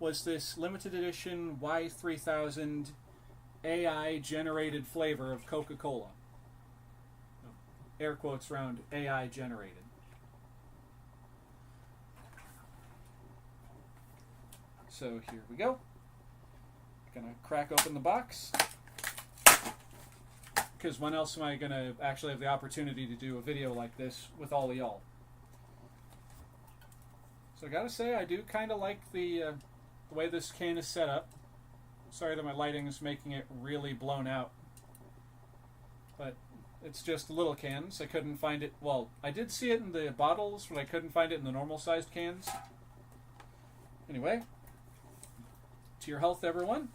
was this limited edition Y3000 AI generated flavor of Coca-Cola. Air quotes around AI generated. So here we go. Gonna crack open the box. Because when else am I gonna actually have the opportunity to do a video like this with all of y'all? So I gotta say, I do kind of like the way this can is set up. Sorry that my lighting is making it really blown out. But it's just little cans. I couldn't find it. Well, I did see it in the bottles, but I couldn't find it in the normal sized cans. Anyway, to your health, everyone.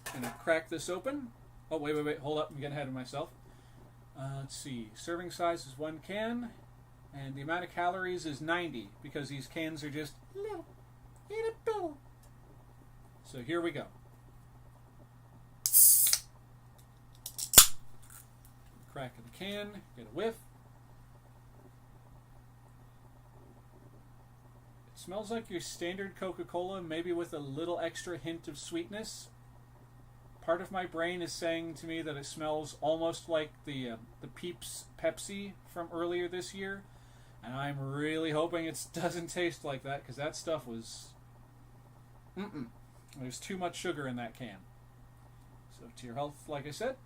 I'm going to crack this open. Oh, wait. Hold up. I'm getting ahead of myself. Let's see. Serving size is 1 can. And the amount of calories is 90, because these cans are just little. So here we go. Crack of the can, get a whiff. It smells like your standard Coca-Cola, maybe with a little extra hint of sweetness. Part of my brain is saying to me that it smells almost like the Peeps Pepsi from earlier this year, and I'm really hoping it doesn't taste like that, because that stuff was... There's too much sugar in that can. So to your health, like I said.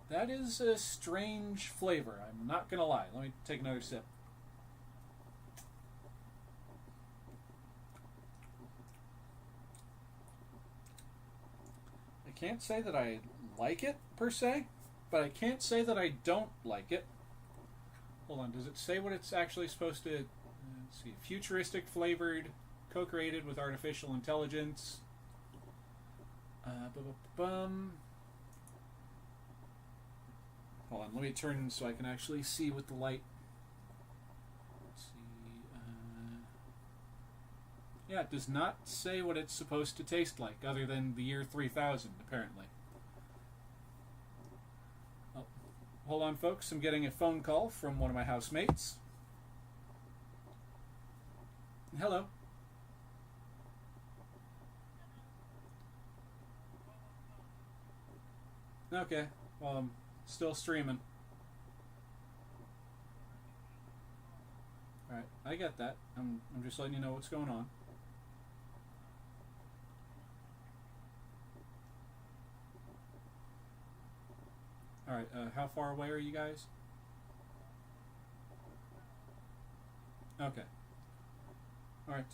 That is a strange flavor, I'm not going to lie. Let me take another sip. I can't say that I like it, per se, but I can't say that I don't like it. Hold on, does it say what it's actually supposed to... let's see. Futuristic flavored, co-created with artificial intelligence. Hold on, let me turn so I can actually see with the light. Let's see. Yeah, it does not say what it's supposed to taste like, other than the year 3000, apparently. Oh, hold on, folks. I'm getting a phone call from one of my housemates. Hello. Okay, well, I'm still streaming. Alright, I get that. I'm just letting you know what's going on. Alright, how far away are you guys? Okay. Alright,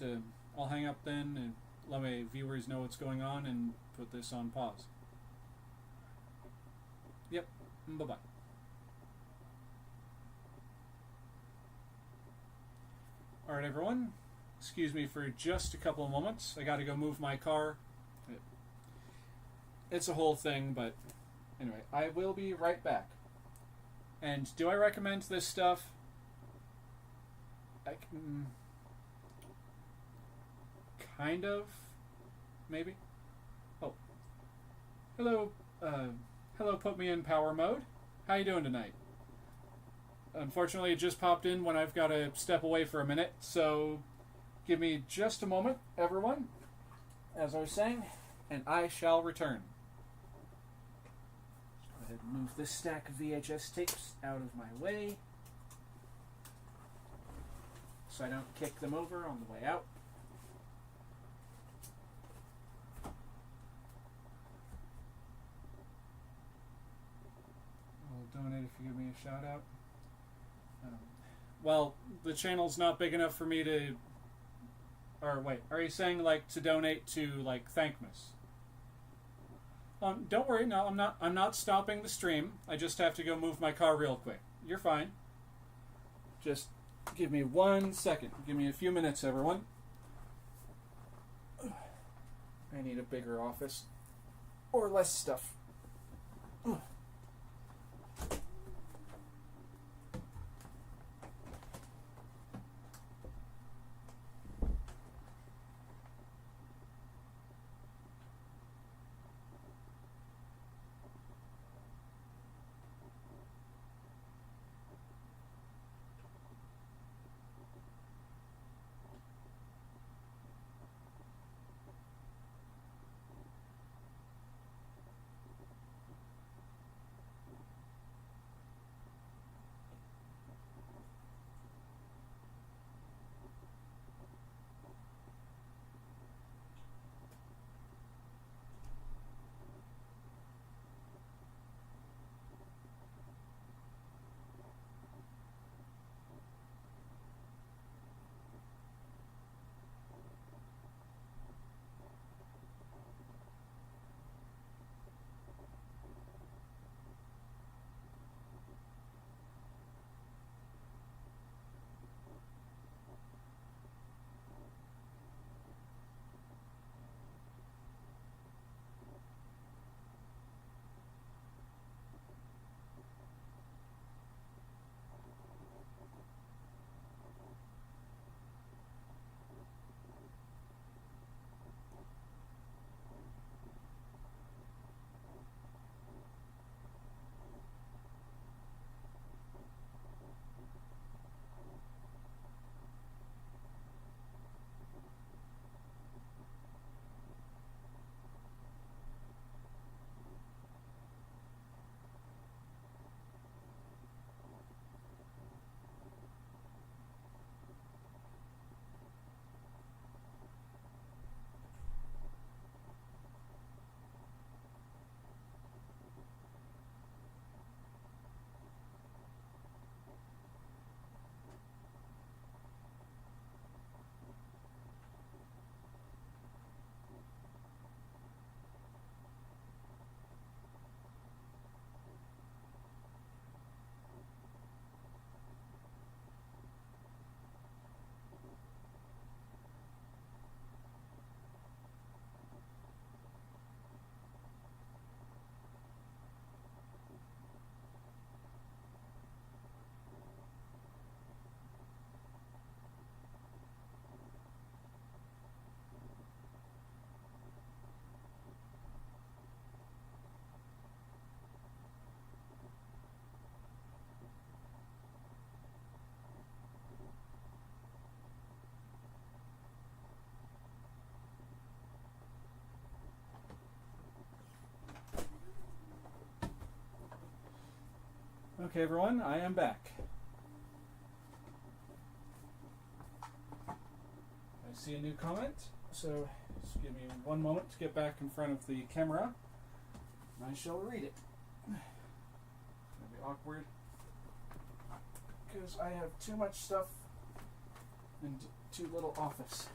I'll hang up then and let my viewers know what's going on and put this on pause. Yep, bye-bye. Alright, everyone. Excuse me for just a couple of moments. I gotta go move my car. It's a whole thing, but anyway, I will be right back. And do I recommend this stuff? Kind of, maybe. Oh, hello. Hello. Put me in power mode. How you doing tonight? Unfortunately, it just popped in when I've got to step away for a minute. So, give me just a moment, everyone. As I was saying, and I shall return. Go ahead and move this stack of VHS tapes out of my way, so I don't kick them over on the way out. I'll donate if you give me a shout out. Well, the channel's not big enough for me to... Or wait, are you saying like to donate to like Thankmas? Don't worry. No, I'm not. I'm not stopping the stream. I just have to go move my car real quick. You're fine. Just give me 1 second. Give me a few minutes, everyone. I need a bigger office. Or less stuff. Okay, everyone, I am back. I see a new comment, so just give me 1 moment to get back in front of the camera, and I shall read it. It's going to be awkward, because I have too much stuff and too little office.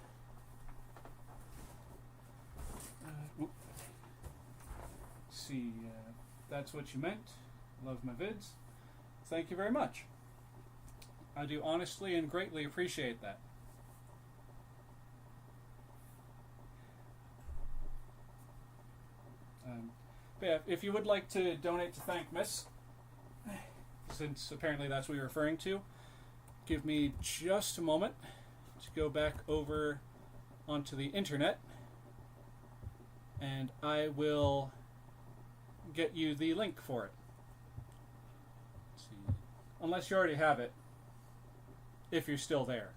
See, that's what you meant. Love my vids. Thank you very much. I do honestly and greatly appreciate that. But yeah, if you would like to donate to Thank Miss, since apparently that's what you're referring to, give me just a moment to go back over onto the internet, and I will get you the link for it. Unless you already have it, if you're still there.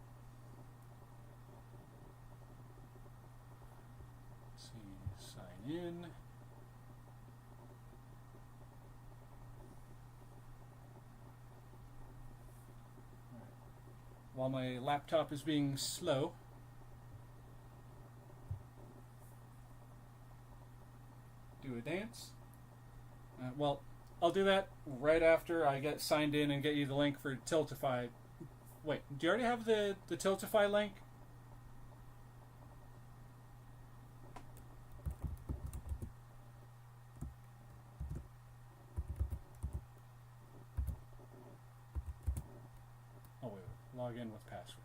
Let's see, sign in. Right. While my laptop is being slow, do a dance. Well, I'll do that right after I get signed in and get you the link for Tiltify. Wait, do you already have the Tiltify link? log in with password.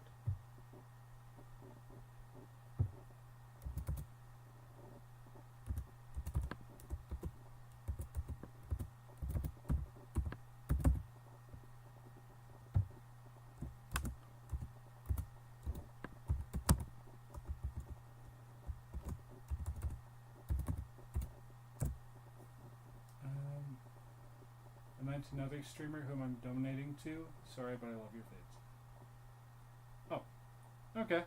I meant another streamer whom I'm donating to. Sorry, but I love your vids. Oh, okay.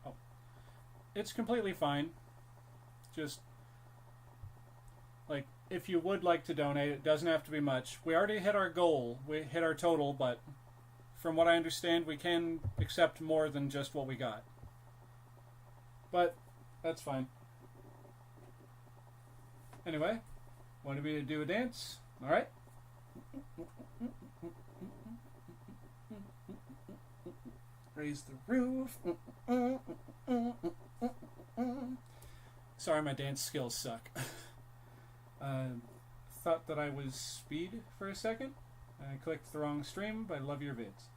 Oh, it's completely fine. Just, like, if you would like to donate, it doesn't have to be much. We already hit our goal. We hit our total, but from what I understand, we can accept more than just what we got. But that's fine. Anyway, wanted me to do a dance? Alright. Raise the roof. Sorry, my dance skills suck. Thought that I was Speed for a second. I clicked the wrong stream, but I love your vids.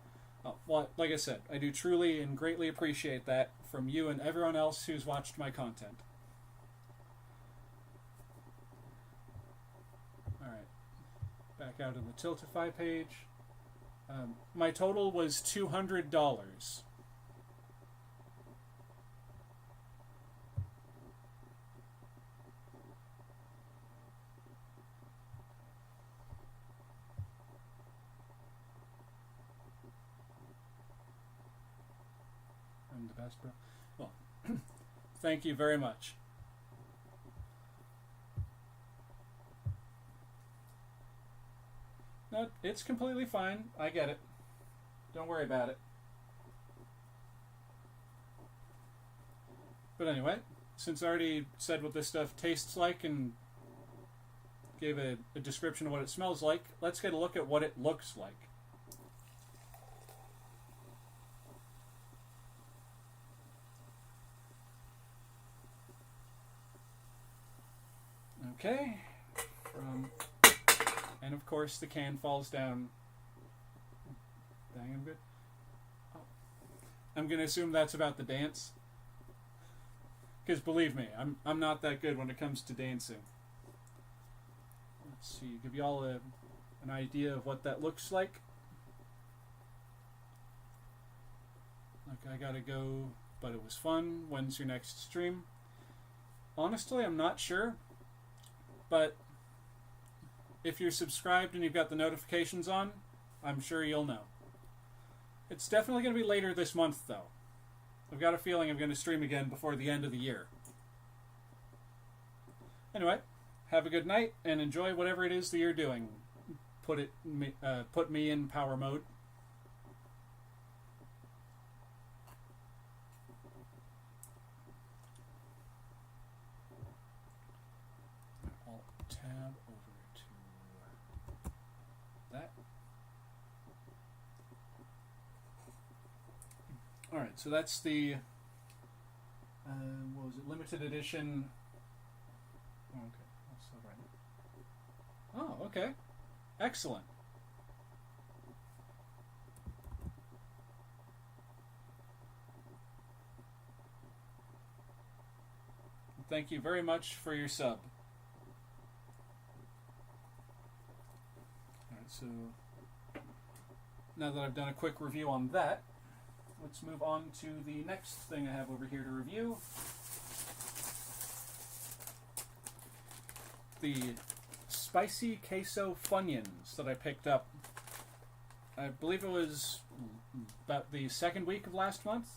Oh, well, like I said, I do truly and greatly appreciate that from you and everyone else who's watched my content. Alright, back out of the Tiltify page. My total was $200. I'm the best, bro. Well, thank you very much. No, it's completely fine. I get it. Don't worry about it. But anyway, since I already said what this stuff tastes like and gave a description of what it smells like, let's get a look at what it looks like. Okay, and of course the can falls down. Dang, I'm good. Oh. I'm gonna assume that's about the dance, because believe me, I'm not that good when it comes to dancing. Let's see, give you all an idea of what that looks like. Look, I gotta go, but it was fun. When's your next stream? Honestly, I'm not sure. But if you're subscribed and you've got the notifications on, I'm sure you'll know. It's definitely going to be later this month, though. I've got a feeling I'm going to stream again before the end of the year. Anyway, have a good night and enjoy whatever it is that you're doing. Put me in power mode. Tab over to that. Alright, so that's the what was it, limited edition. Oh, okay. Oh, okay. Excellent. Thank you very much for your sub. So now that I've done a quick review on that, let's move on to the next thing I have over here to review. The spicy queso Funyuns that I picked up. I believe it was about the second week of last month.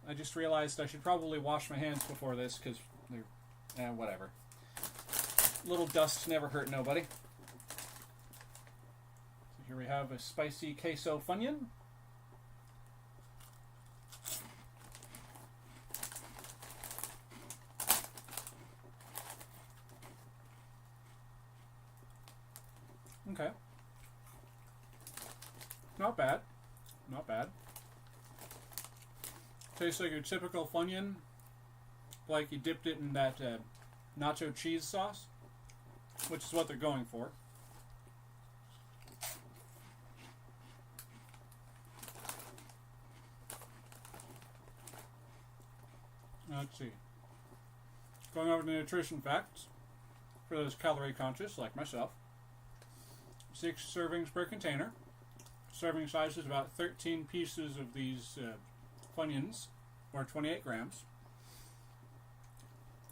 I just realized I should probably wash my hands before this because they're, whatever. Little dust never hurt nobody. So here we have a spicy queso Funyun. Okay. Not bad. Not bad. Tastes like your typical Funyun, like you dipped it in that nacho cheese sauce, which is what they're going for. Let's see. Going over the nutrition facts for those calorie conscious like myself. 6 servings per container. Serving size is about 13 pieces of these Funyuns, or 28 grams.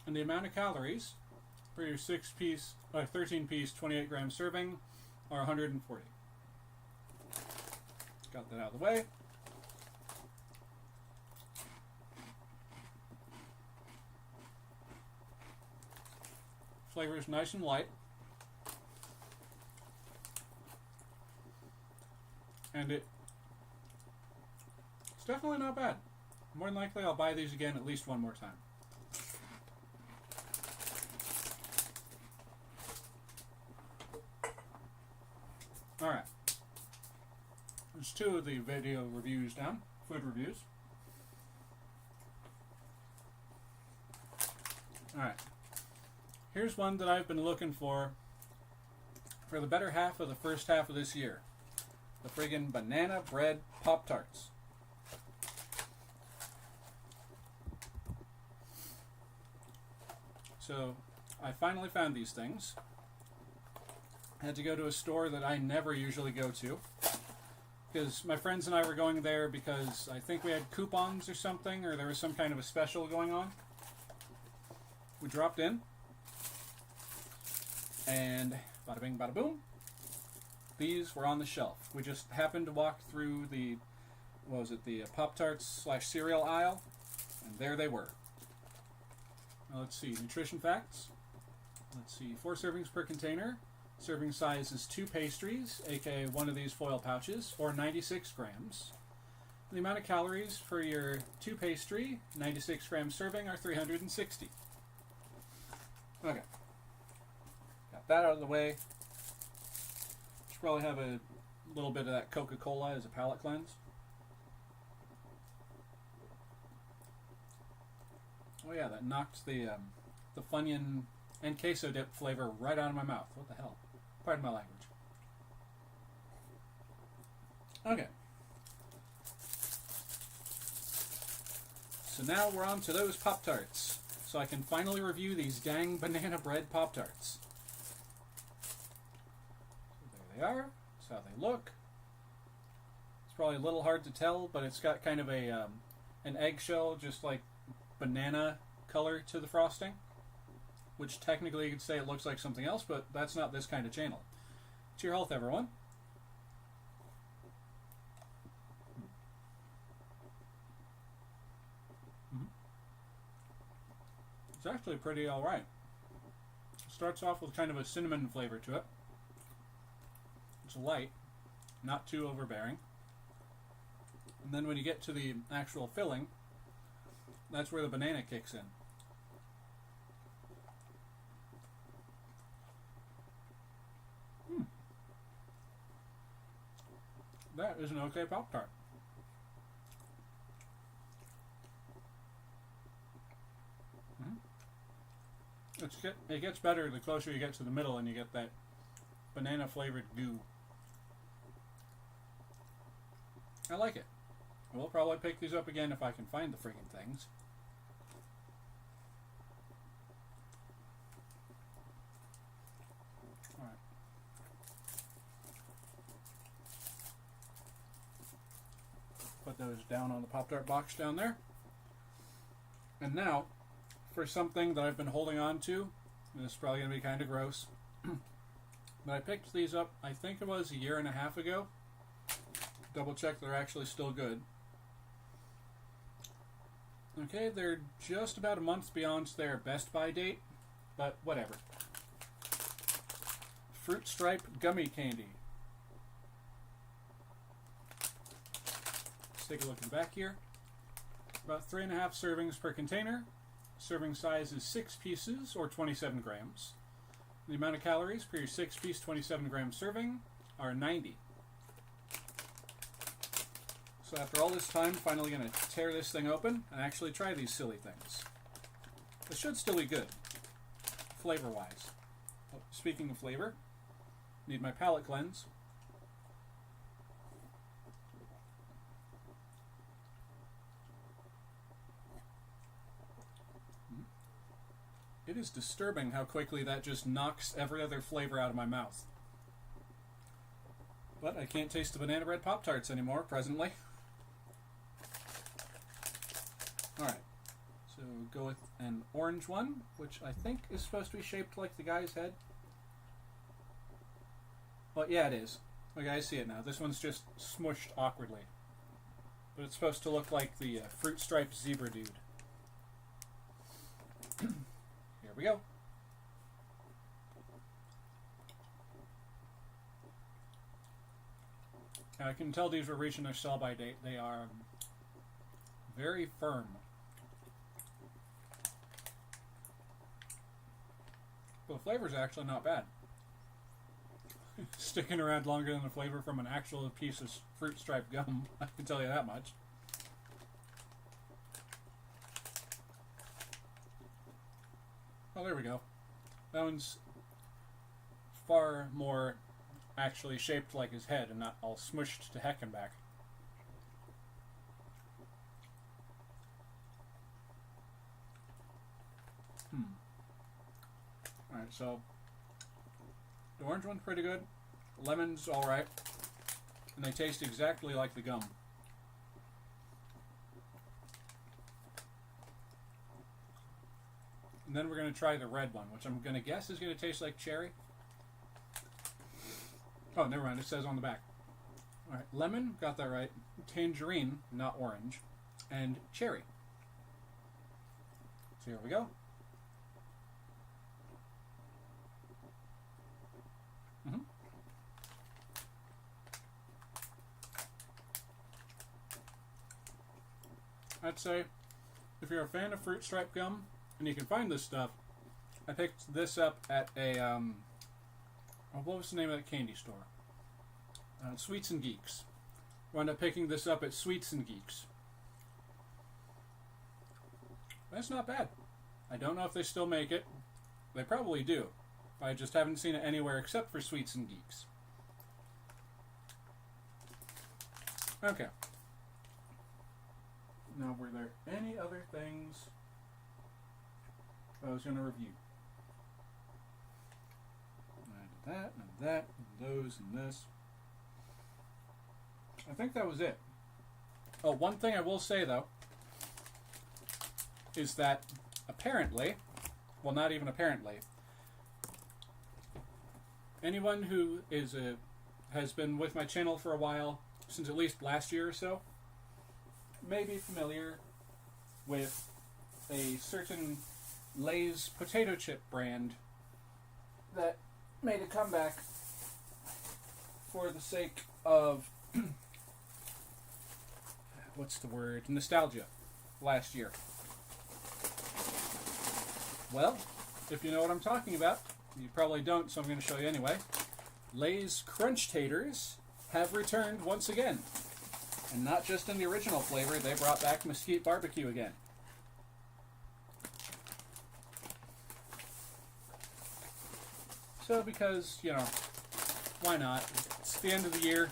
And the amount of calories for your 13 piece 28 gram serving are 140. Got that out of the way. Flavor is nice and light. And it's definitely not bad. More than likely I'll buy these again at least one more time. Alright. There's 2 of the video reviews down. Food reviews. Alright. Here's one that I've been looking for the better half of the first half of this year. The friggin' banana bread Pop-Tarts. So, I finally found these things. I had to go to a store that I never usually go to. Because my friends and I were going there because I think we had coupons or something, or there was some kind of a special going on. We dropped in. And bada bing, bada boom. These were on the shelf. We just happened to walk through the Pop-Tarts / cereal aisle, and there they were. Now let's see, nutrition facts. Let's see, 4 servings per container. Serving size is 2 pastries, aka one of these foil pouches, or 96 grams. The amount of calories for your 2 pastry, 96 gram serving are 360. Okay. Got that out of the way. Should probably have a little bit of that Coca-Cola as a palate cleanse. Oh yeah, that knocked the Funyun and queso dip flavor right out of my mouth. What the hell? Pardon my language. Okay. So now we're on to those Pop-Tarts. So I can finally review these dang banana bread Pop-Tarts. They are. That's how they look. It's probably a little hard to tell, but it's got kind of a an eggshell, just like banana color to the frosting, which technically you could say it looks like something else, but that's not this kind of channel. To your health, everyone. It's actually pretty alright. It starts off with kind of a cinnamon flavor to it. It's light, not too overbearing. And then when you get to the actual filling, that's where the banana kicks in. That is an okay Pop-Tart. It gets better the closer you get to the middle and you get that banana flavored goo. I like it. We'll probably pick these up again if I can find the friggin' things. Alright. Put those down on the Pop-Tart box down there. And now, for something that I've been holding on to, and this is probably going to be kind of gross, but I picked these up, I think it was 1.5 years ago. Double check they're actually still good. Okay, they're just about a month beyond their Best Buy date, but whatever. Fruit Stripe Gummy Candy. Let's take a look in the back here. About 3.5 servings per container. Serving size is 6 pieces, or 27 grams. The amount of calories per your 6-piece 27 gram serving are 90. So after all this time, finally going to tear this thing open and actually try these silly things. It should still be good, flavor-wise. Oh, speaking of flavor, need my palate cleanse. It is disturbing how quickly that just knocks every other flavor out of my mouth. But I can't taste the banana bread Pop-Tarts anymore, presently. Alright, so go with an orange one, which I think is supposed to be shaped like the guy's head. But yeah, it is. Okay, I see it now. This one's just smushed awkwardly. But it's supposed to look like the fruit striped zebra dude. Here we go. Now, I can tell these were reaching their sell-by date. They are very firm. But the flavor's actually not bad. Sticking around longer than the flavor from an actual piece of fruit striped gum, I can tell you that much. Oh, there we go. That one's far more actually shaped like his head and not all smushed to heck and back. Alright, so the orange one's pretty good. Lemon's alright. And they taste exactly like the gum. And then we're going to try the red one, which I'm going to guess is going to taste like cherry. Oh, never mind. It says on the back. Alright, lemon, got that right. Tangerine, not orange. And cherry. So here we go. I'd say, if you're a fan of fruit stripe gum, and you can find this stuff, I picked this up at a, what was the name of that candy store? Sweets and Geeks. Wound up picking this up at Sweets and Geeks. That's not bad. I don't know if they still make it. They probably do. I just haven't seen it anywhere except for Sweets and Geeks. Okay. Now, were there any other things I was going to review? I did that, and that, and those, and this. I think that was it. Oh, one thing I will say, though, is that apparently, well, not even apparently, anyone who has been with my channel for a while, since at least last year or so, may be familiar with a certain Lay's potato chip brand that made a comeback for the sake of what's the word? Nostalgia last year. Well, if you know what I'm talking about, you probably don't, so I'm going to show you anyway. Lay's Crunch Taters have returned once again. And not just in the original flavor, they brought back mesquite barbecue again. So because, you know, why not? It's the end of the year.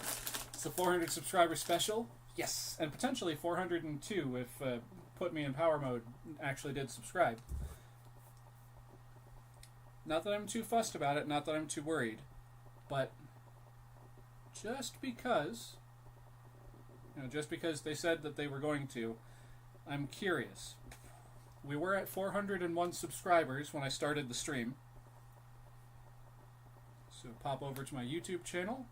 It's the 400 subscriber special. Yes, and potentially 402 if Put Me in Power Mode actually did subscribe. Not that I'm too fussed about it, not that I'm too worried, but just because, just because they said that they were going to, I'm curious. We were at 401 subscribers when I started the stream. So pop over to my YouTube channel,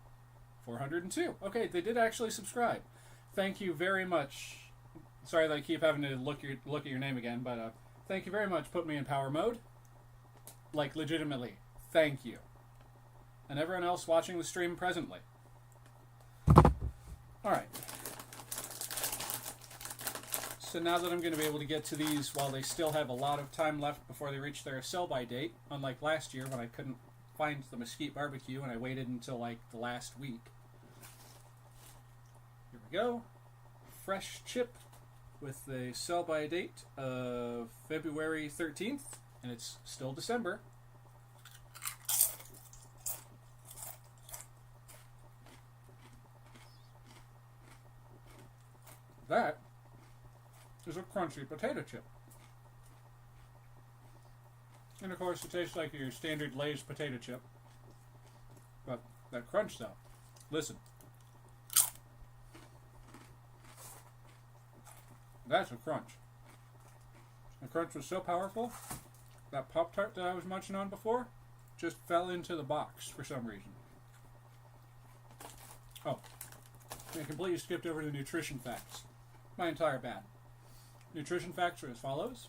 402. Okay, they did actually subscribe. Thank you very much. Sorry that I keep having to look at your name again, but thank you very much. Put me in power mode. Like, legitimately, thank you. And everyone else watching the stream presently. Alright. So now that I'm going to be able to get to these while they still have a lot of time left before they reach their sell-by date, unlike last year when I couldn't find the mesquite barbecue and I waited until like the last week. Here we go. fresh chip with the sell-by date of February 13th, and it's still December. That is a crunchy potato chip. And of course, it tastes like your standard Lay's potato chip. But that crunch, though. Listen. That's a crunch. The crunch was so powerful, that Pop-Tart that I was munching on before just fell into the box for some reason. Oh, I completely skipped over the nutrition facts. My entire bad. Nutrition facts are as follows.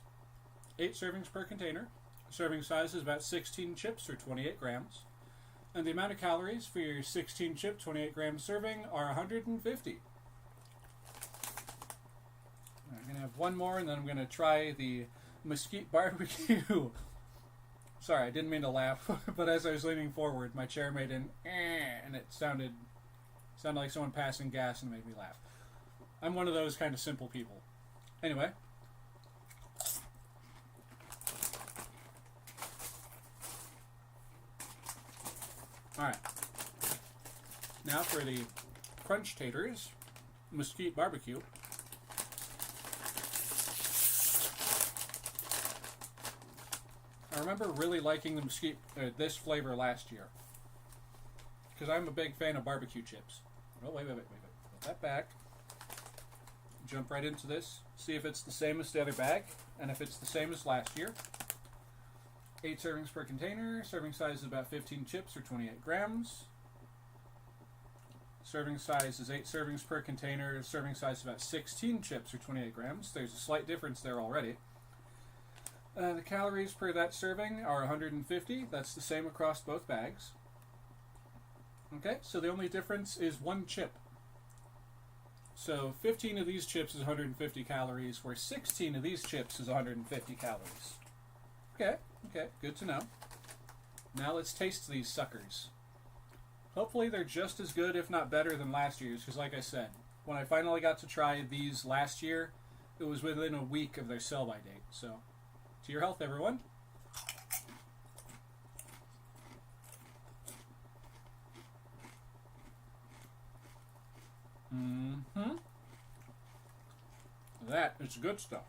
8 servings per container. Serving size is about 16 chips or 28 grams. And the amount of calories for your 16 chip, 28 gram serving are 150. I'm going to have one more, and then I'm going to try the mesquite barbecue. Sorry, I didn't mean to laugh, but as I was leaning forward, my chair made an and it sounded like someone passing gas, and it made me laugh. I'm one of those kind of simple people. Anyway. Alright. Now for the crunch taters, mesquite barbecue. I remember really liking the mesquite, this flavor last year. Because I'm a big fan of barbecue chips. Oh, wait. Put that back. Jump right into this. See if it's the same as the other bag. And if it's the same as last year. 8 servings per container. Serving size is about 15 chips or 28 grams. Serving size is 8 servings per container. Serving size is about 16 chips or 28 grams. There's a slight difference there already. The calories per that serving are 150. That's the same across both bags. Okay, so the only difference is 1 chip. So 15 of these chips is 150 calories, where 16 of these chips is 150 calories. Okay, good to know. Now let's taste these suckers. Hopefully they're just as good, if not better, than last year's, because like I said, when I finally got to try these last year, it was within a week of their sell-by date. So, to your health, everyone. That is good stuff.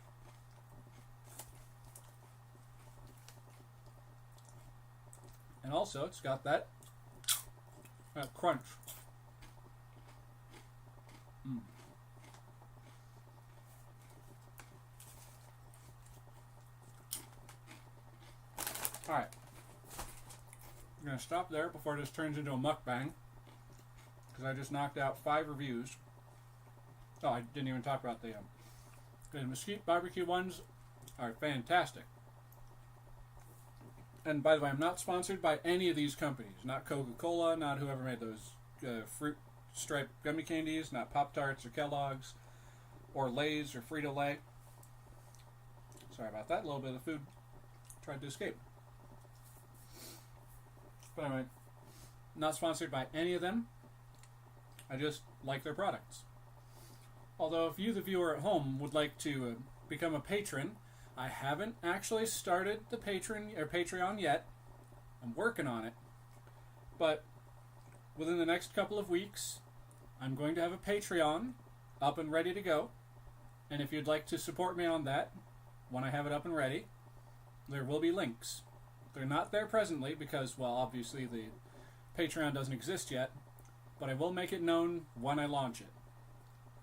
And also, it's got that crunch. Alright. I'm going to stop there before this turns into a mukbang. Because I just knocked out 5 reviews. Oh, I didn't even talk about the mesquite barbecue ones are fantastic. And by the way, I'm not sponsored by any of these companies. Not Coca-Cola, not whoever made those fruit striped gummy candies, not Pop-Tarts or Kellogg's, or Lay's or Frito-Lay. Sorry about that. A little bit of food tried to escape. But anyway, not sponsored by any of them. I just like their products. Although if you, the viewer at home, would like to become a patron, I haven't actually started the Patreon yet. I'm working on it. But within the next couple of weeks, I'm going to have a Patreon up and ready to go. And if you'd like to support me on that, when I have it up and ready, there will be links. They're not there presently because, well, obviously the Patreon doesn't exist yet, but I will make it known when I launch it.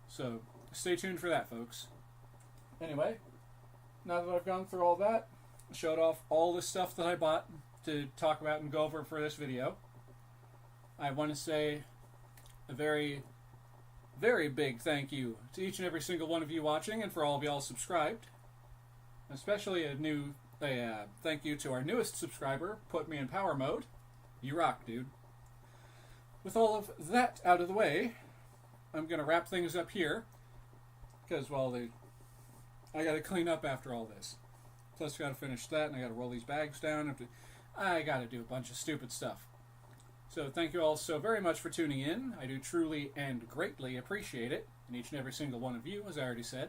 So, stay tuned for that, folks. Anyway, now that I've gone through all that, showed off all the stuff that I bought to talk about and go over for this video, I want to say a very, very big thank you to each and every single one of you watching and for all of y'all subscribed. Especially a thank you to our newest subscriber, Put Me in Power Mode. You rock, dude. With all of that out of the way, I'm going to wrap things up here. Because, well, I got to clean up after all this. Plus, I got to finish that, and I got to roll these bags down. I got to do a bunch of stupid stuff. So thank you all so very much for tuning in. I do truly and greatly appreciate it, and each and every single one of you, as I already said.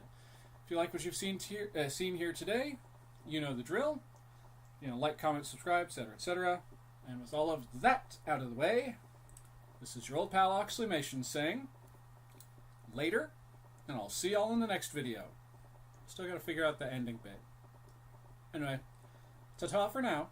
If you like what you've seen here today, you know the drill. Like, comment, subscribe, etc., etc. And with all of that out of the way, this is your old pal Oxleymations saying, later, and I'll see y'all in the next video. Still gotta figure out the ending bit. Anyway, ta-ta for now.